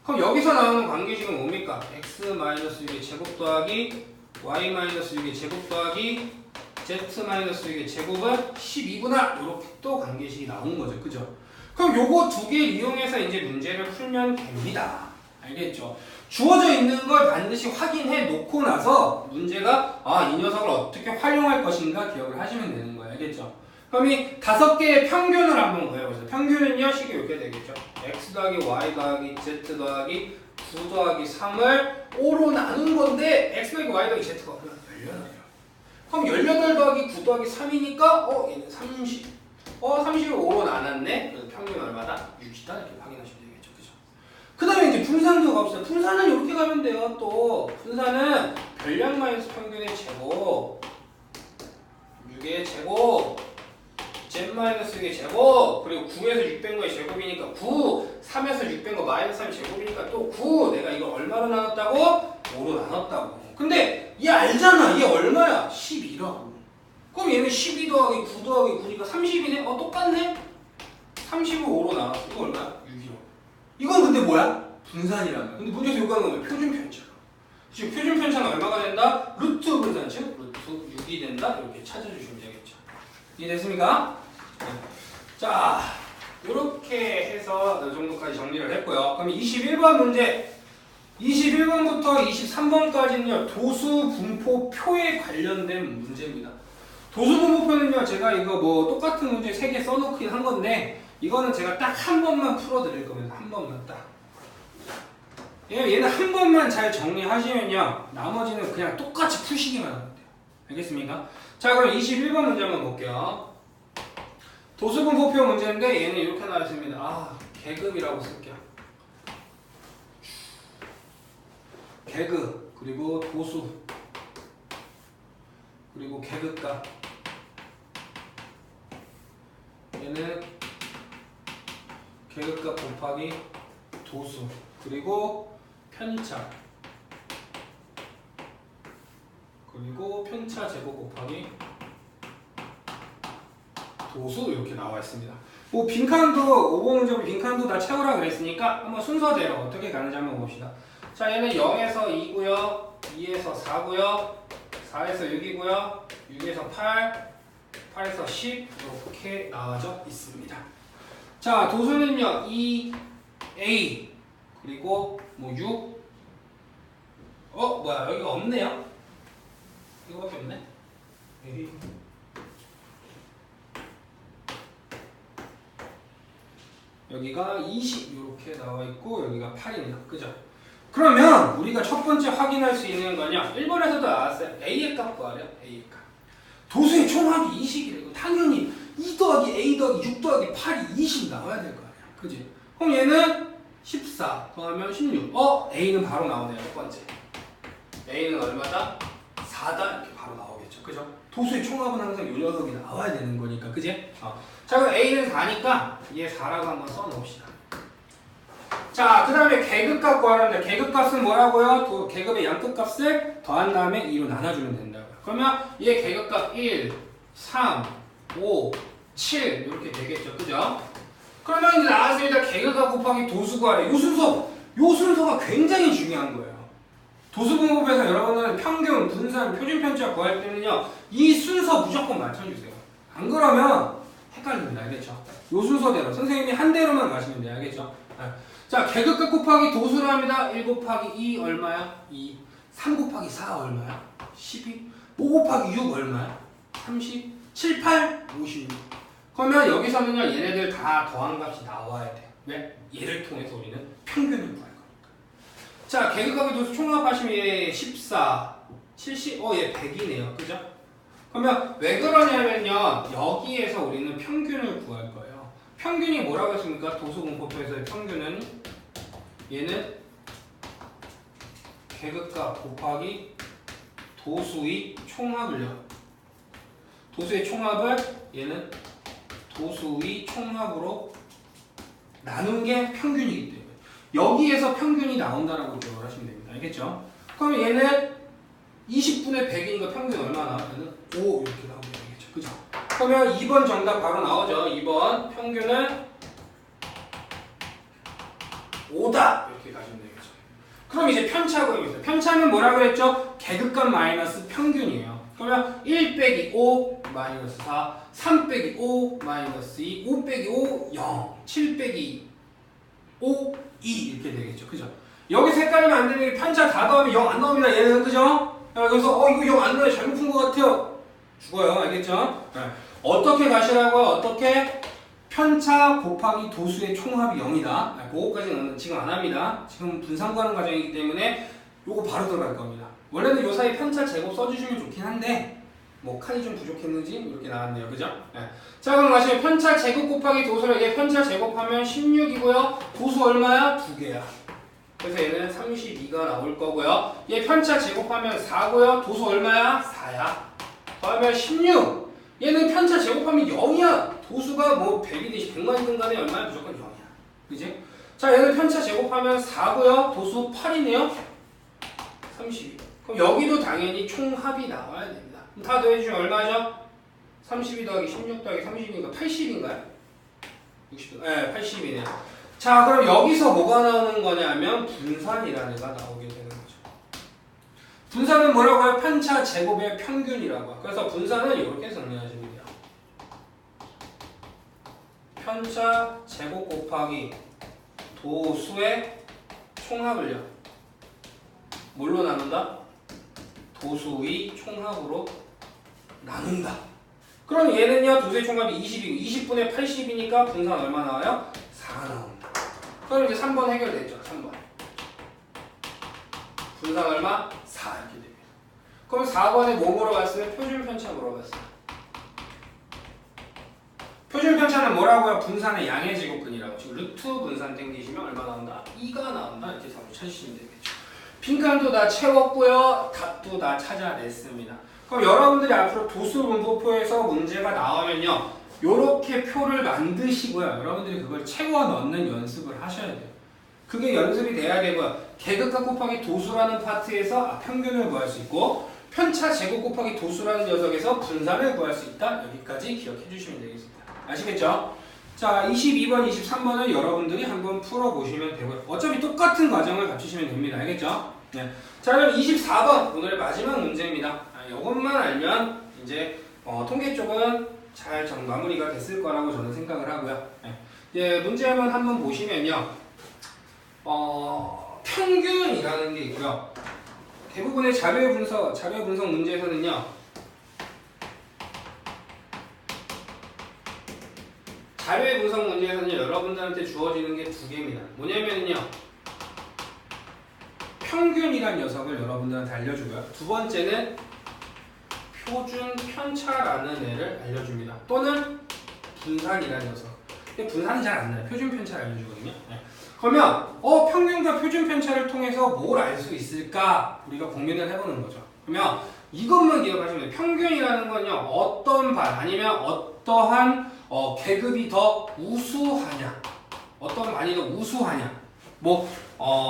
그럼 여기서 나오는 관계식은 뭡니까? x 마이너스 6의 제곱 더하기 y 마이너스 6의 제곱 더하기 z 마이너스 6의 제곱은 12구나. 이렇게 또 관계식이 나온 거죠. 그죠? 그럼 요거 두 개 이용해서 이제 문제를 풀면 됩니다. 알겠죠? 주어져 있는 걸 반드시 확인해 놓고 나서 문제가 이 녀석을 어떻게 활용할 것인가 기억을 하시면 되는 거예요. 알겠죠? 그럼 이 5개의 평균을 한번 구해보세요. 평균은요, 식이 이렇게 되겠죠. x 더하기 y 더하기 z 더하기 9 더하기 3을 5로 나눈 건데 x 더하기 y 더하기 z가 그냥 18이에요. 그럼 18 더하기 9 더하기 3이니까 얘는 30. 30을 5로 나눴네. 그래서 평균 얼마다? 6이다. 이렇게 확인하시면 되겠죠. 그죠? 그 다음에 이제 분산도 갑시다. 분산은 이렇게 가면 돼요. 또 분산은 별량 마이너스 평균의 제곱 6의 제곱 z 마이너스 6의 제곱 그리고 9에서 6 뺀 거의 제곱이니까 9 3에서 6 뺀 거 마이너스 3이 제곱이니까 또 9 내가 이거 얼마로 나눴다고? 5로 나눴다고. 근데 얘 알잖아. 얘 얼마야? 12라고. 그럼 얘는 12 더하기 9 더하기 9니까 30이네? 똑같네? 30을 5로 나눴어. 이거 얼마야? 6이요. 이건 근데 뭐야? 분산이라는 거야. 근데 문제에서 요구하는 건 표준 편차. 지금 표준 편차는 얼마가 된다? 루트 분산, 즉 루트 6이 된다. 이렇게 찾아주시면 되겠죠. 이해됐습니까? 네. 자, 이렇게 해서 이 정도까지 정리를 했고요. 그럼 21번 문제. 21번부터 23번까지는요. 도수분포표에 관련된 문제입니다. 도수분포표는요. 제가 이거 뭐 똑같은 문제 3개 써놓긴 한 건데 이거는 제가 딱 한 번만 풀어드릴 겁니다. 한 번만 딱. 얘는 한 번만 잘 정리하시면요. 나머지는 그냥 똑같이 푸시기만 하면 돼요. 알겠습니까? 자, 그럼 21번 문제 한번 볼게요. 도수분포표 문제인데 얘는 이렇게 나와 있습니다. 아, 계급이라고 쓸게요. 계급, 그리고 도수, 그리고 계급값. 얘는 계급값 곱하기 도수, 그리고 편차, 그리고 편차 제곱 곱하기 도수 이렇게 나와 있습니다. 뭐 빈칸도 5번 문제 빈칸도 다 채우라 그랬으니까 한번 순서대로 어떻게 가는지 한번 봅시다. 자, 얘는 0에서 2고요, 2에서 4고요, 4에서 6이고요, 6에서 8, 8에서 10 이렇게 나와져 있습니다. 자, 도수는요 2, A 그리고 뭐 6. 뭐야, 여기가 없네요. 이거밖에 없네. A. 여기가 20 이렇게 나와 있고 여기가 8이네요. 그죠? 그러면 우리가 첫 번째 확인할 수 있는 거냐? 1번에서도 나왔어요. A의 값 구하래요. A의 값. 도수의 총합이 20이래고 당연히 2 더하기 A 더하기 6 더하기 8이 20 나와야 될 거 아니야. 그지? 그럼 얘는 14 더하면 16. A는 바로 나오네요. 첫 번째. A는 얼마다? 4다 이렇게 바로 나오겠죠. 그죠? 도수의 총합은 항상 요 녀석이 나와야 되는 거니까. 그지? 자, 그럼 A는 4니까 얘 4라고 한번 써놓읍시다. 자, 그 다음에 계급값 구하는데 계급값은 뭐라고요? 계급의 양끝값을 더한 다음에 2로 나눠주면 된다고요. 그러면 얘 계급값 1, 3, 5, 7 이렇게 되겠죠. 그죠? 그러면 이제 나왔습니다. 계급값 곱하기 도수 구하래. 요 순서가 굉장히 중요한 거예요. 도수분법에서 여러분들은 평균, 분산, 표준 편차 구할 때는요 이 순서 무조건 맞춰주세요. 안 그러면 헷갈립니다. 알겠죠? 요 순서대로 선생님이 한 대로만 가시면 돼요. 알겠죠? 자, 계급값 곱하기 도수를 합니다. 1 곱하기 2 얼마야? 2. 3 곱하기 4 얼마야? 12. 5 곱하기 6 얼마야? 30. 7, 8, 56. 그러면 여기서는요 얘네들 다 더한 값이 나와야 돼요. 왜? 얘를 통해서 우리는 평균을 구할 거니까. 자, 계급값의 도수 총합하시면 얘 14, 70, 얘 100이네요. 그죠? 그러면 왜 그러냐면요 여기에서 우리는 평균을 구할 거예요. 평균이 뭐라고 했습니까? 도수분포표에서의 평균은 얘는 계급값 곱하기 도수의 총합을요. 도수의 총합을 얘는 도수의 총합으로 나눈 게 평균이기 때문에 여기에서 평균이 나온다라고 기억을 하시면 됩니다. 알겠죠? 그럼 얘는 20분의 100이니까 평균 얼마 나오면은 5 이렇게 나오게 되겠죠. 그죠? 그러면 2번 정답 바로 나오죠. 2번 평균은 5다 이렇게 가시면 되겠죠. 그럼 이제 편차 구해보세요. 편차는 뭐라고 했죠? 계급값 마이너스 평균이에요. 그러면 1 빼기 5 마이너스 4, 3 빼기 5 마이너스 2, 5 빼기 5 0, 7 빼기 5 2 이렇게 되겠죠. 그죠? 여기서 헷갈리면 안 되는 게 편차 다 더하면 0 안 나옵니다. 얘는 그죠? 그래서 이거 0 안 나와요. 잘못 푼 것 같아요. 죽어요. 알겠죠? 네. 어떻게 가시라고요? 어떻게? 편차 곱하기 도수의 총합이 0이다. 그거까지는 지금 안 합니다. 지금 분산 구하는 과정이기 때문에 요거 바로 들어갈 겁니다. 원래는 요 사이 편차 제곱 써주시면 좋긴 한데 뭐 칸이 좀 부족했는지 이렇게 나왔네요. 그죠? 네. 자, 그럼 가시면 편차 제곱 곱하기 도수를 얘 편차 제곱하면 16이고요. 도수 얼마야? 2개야. 그래서 얘는 32가 나올 거고요. 얘 편차 제곱하면 4고요. 도수 얼마야? 4야. 더하면 16. 얘는 편차 제곱하면 0이야. 도수가 뭐 100이든지 100만이든 간에 얼마야? 무조건 0이야. 그지? 자, 얘는 편차 제곱하면 4고요. 도수 8이네요. 32. 그럼 여기도 당연히 총합이 나와야 됩니다. 그럼 다 더해주면 얼마죠? 32 더하기 16 더하기 30이니까 80인가요? 60. 네, 80이네요. 자, 그럼 여기서 뭐가 나오는 거냐면 분산이라는 애가 나오게 되는 거죠. 분산은 뭐라고 해요? 편차 제곱의 평균이라고 해요. 그래서 분산은 이렇게 정리하시면 돼요. 편차 제곱 곱하기 도수의 총합을요. 뭘로 나눈다? 도수의 총합으로 나눈다. 그럼 얘는요, 도수의 총합이 20이고 20분의 80이니까 분산 얼마 나와요? 4 나온다. 그럼 이제 3번 해결됐죠. 3번. 분산 얼마? 4 이렇게 됩니다. 그럼 4번에 뭐 물어봤어요? 표준 편차 물어봤어요. 표준 편차는 뭐라고요? 분산의 양의 제곱근이라고. 지금 루트 분산 땡기시면 얼마 나온다? 2가 나온다. 이렇게 답을 찾으시면 되겠죠. 빈칸도 다 채웠고요. 답도 다 찾아냈습니다. 그럼 여러분들이 앞으로 도수분포표에서 문제가 나오면요. 요렇게 표를 만드시고요. 여러분들이 그걸 채워 넣는 연습을 하셔야 돼요. 그게 연습이 돼야 되고요. 계급값 곱하기 도수라는 파트에서 평균을 구할 수 있고 편차 제곱 곱하기 도수라는 녀석에서 분산을 구할 수 있다. 여기까지 기억해 주시면 되겠습니다. 아시겠죠? 자, 22번, 23번은 여러분들이 한번 풀어보시면 되고요. 어차피 똑같은 과정을 갖추시면 됩니다. 알겠죠? 네. 자, 그럼 24번 오늘의 마지막 문제입니다. 이것만 알면 이제 통계 쪽은 잘 마무리가 됐을 거라고 저는 생각을 하고요. 네. 예, 문제 한번 보시면요. 평균이라는 게 있고요. 대부분의 자료 분석 문제에서는요. 자료의 분석 문제에서는 여러분들한테 주어지는 게 두 개입니다. 뭐냐면요. 평균이란 녀석을 여러분들한테 알려주고요. 두 번째는 표준 편차라는 애를 알려줍니다. 또는 분산이라는 녀석. 근데 분산이 잘 안 나요. 표준 편차를 알려주거든요. 네. 그러면 평균과 표준 편차를 통해서 뭘 알 수 있을까? 우리가 고민을 해보는 거죠. 그러면 이것만 기억하시면 돼요. 평균이라는 건요. 어떤 반 아니면 어떠한 계급이 더 우수하냐, 어떤 반이 더 우수하냐.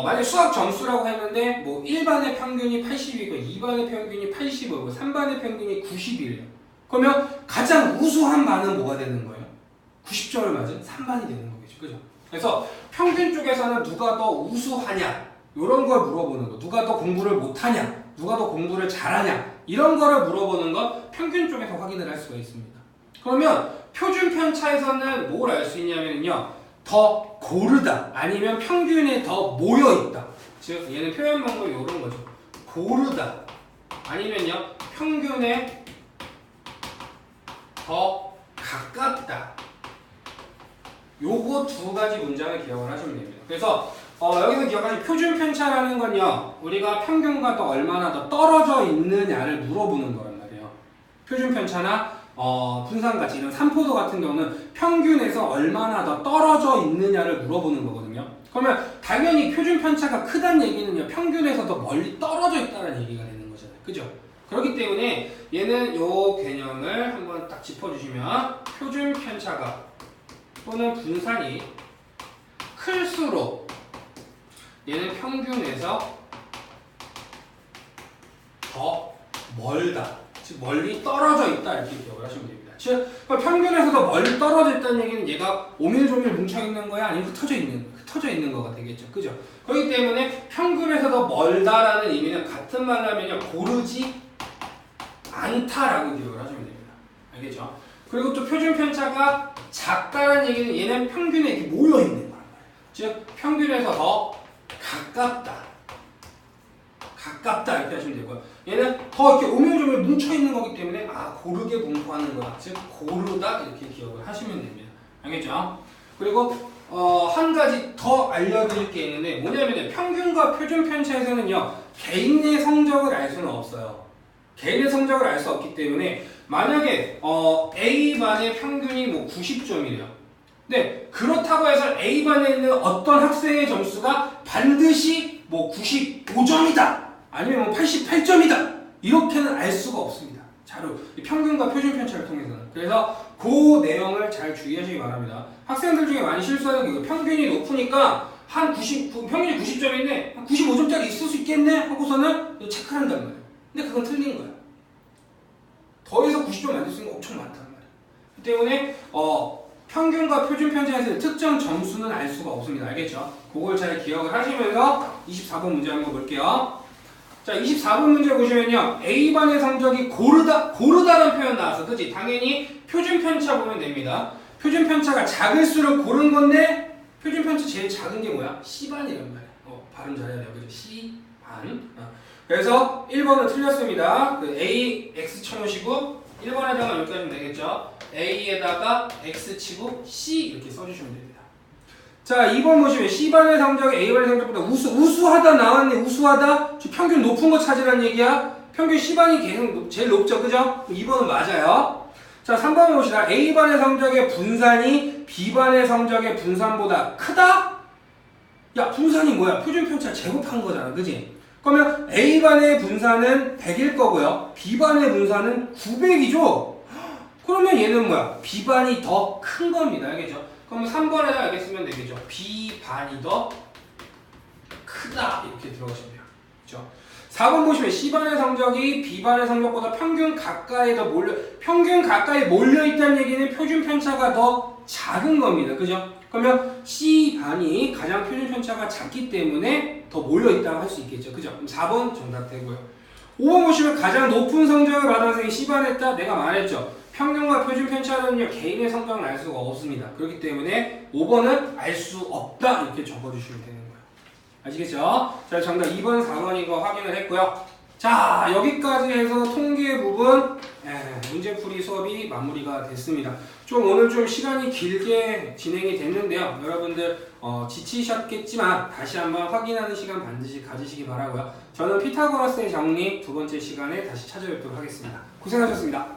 만약 수학 점수라고 했는데 1반의 평균이 80이고 2반의 평균이 85고 3반의 평균이 90이래요. 그러면 가장 우수한 반은 뭐가 되는 거예요? 90점을 맞은 3반이 되는 거겠죠. 그죠? 그래서 평균 쪽에서는 누가 더 우수하냐 이런 걸 물어보는 거, 누가 더 공부를 못하냐, 누가 더 공부를 잘하냐 이런 거를 물어보는 건 평균 쪽에서 확인을 할 수가 있습니다. 그러면 표준 편차에서는 뭘 알 수 있냐면요. 더 고르다 아니면 평균에 더 모여있다. 즉 얘는 표현 방법이 이런 거죠. 고르다 아니면요 평균에 더 가깝다. 요거 두 가지 문장을 기억을 하시면 됩니다. 그래서 여기서 기억하실 표준 편차라는 건요. 우리가 평균과 더 얼마나 더 떨어져 있느냐를 물어보는 거란 말이에요. 표준 편차나 분산가치 이런 산포도 같은 경우는 평균에서 얼마나 더 떨어져 있느냐를 물어보는 거거든요. 그러면 당연히 표준 편차가 크다는 얘기는요. 평균에서 더 멀리 떨어져 있다는 얘기가 되는 거잖아요. 그죠? 그렇기 때문에 얘는 요 개념을 한번 딱 짚어주시면 표준 편차가 또는 분산이 클수록 얘는 평균에서 더 멀다. 즉 멀리 떨어져 있다 이렇게 기억을 하시면 됩니다. 즉 평균에서 더 멀리 떨어져 있다는 얘기는 얘가 오밀조밀 뭉쳐있는 거야 아니면 흩어져 있는 거가 되겠죠. 그죠? 그렇기 때문에 평균에서 더 멀다라는 의미는 같은 말로 하면요 고르지 않다라고 기억을 하시면 됩니다. 알겠죠? 그리고 또 표준 편차가 작다는 얘기는 얘는 평균에 이렇게 모여 있는 거란 말이에요. 즉 평균에서 더 가깝다 이렇게 하시면 되고요. 얘는 더 이렇게 오밀조밀 뭉쳐 있는 거기 때문에 고르게 분포하는 거다. 즉 고르다 이렇게 기억을 하시면 됩니다. 알겠죠? 그리고 한 가지 더 알려드릴 게 있는데 뭐냐면 평균과 표준 편차에서는요 개인의 성적을 알 수는 없어요. 개인의 성적을 알 수 없기 때문에 만약에 A반의 평균이 90점이래요. 네, 그렇다고 해서 A반에 있는 어떤 학생의 점수가 반드시 95점이다 아니면 88점이다 이렇게는 알 수가 없습니다. 자료 평균과 표준 편차를 통해서는. 그래서 그 내용을 잘 주의하시기 바랍니다. 학생들 중에 많이 실수하는 게 평균이 높으니까 평균이 90점인데 한 95점짜리 있을 수 있겠네 하고서는 체크를 한단 말이에요. 근데 그건 틀린 거야. 더해서 90점 만들 수 있는 거 엄청 많단 말이에요. 그 때문에 평균과 표준 편차에서 특정 점수는 알 수가 없습니다. 알겠죠? 그걸 잘 기억을 하시면서 24번 문제 한번 볼게요. 자, 24번 문제 보시면요. A반의 성적이 고르다라는 표현 나와서 그치? 당연히 표준 편차 보면 됩니다. 표준 편차가 작을수록 고른 건데 표준 편차 제일 작은 게 뭐야? C반이란 말이에요. 발음 잘해야 돼요. 그죠? C반. 그래서 1번은 틀렸습니다. A, X 쳐놓으시고 1번에다가 여기까지 하면 되겠죠? A에다가 X 치고 C 이렇게 써주시면 됩니다. 자, 2번 보시면 C반의 성적이 A반의 성적보다 우수하다 나왔네. 우수하다? 평균 높은 거 찾으라는 얘기야. 평균 C반이 계속 제일 높죠. 그죠? 2번은 맞아요. 자, 3번에 봅시다. A반의 성적의 분산이 B반의 성적의 분산보다 크다? 야, 분산이 뭐야? 표준편차 제곱한 거잖아. 그지? 그러면 A반의 분산은 100일 거고요. B반의 분산은 900이죠? 그러면 얘는 뭐야? B반이 더 큰 겁니다. 알겠죠? 그럼 3번에다 알게 쓰면 되겠죠? B반이 더 크다. 이렇게 들어가시면 돼요. 그렇죠? 4번 보시면 C반의 성적이 B반의 성적보다 평균 가까이 몰려있다는 얘기는 표준 편차가 더 작은 겁니다. 그죠? 그러면 C반이 가장 표준 편차가 작기 때문에 더 몰려있다고 할 수 있겠죠. 그죠? 그럼 4번 정답 되고요. 5번 보시면 가장 높은 성적을 받은 학생이 C반에 있다. 내가 말했죠. 평균과 표준 편차는요, 개인의 성적은 알 수가 없습니다. 그렇기 때문에 5번은 알 수 없다. 이렇게 적어주시면 되는 거예요. 아시겠죠? 자, 정답 2번, 4번인 거 확인을 했고요. 자, 여기까지 해서 통계 부분 문제풀이 수업이 마무리가 됐습니다. 오늘 좀 시간이 길게 진행이 됐는데요. 여러분들 지치셨겠지만 다시 한번 확인하는 시간 반드시 가지시기 바라고요. 저는 피타고라스의 정리 두 번째 시간에 다시 찾아뵙도록 하겠습니다. 고생하셨습니다.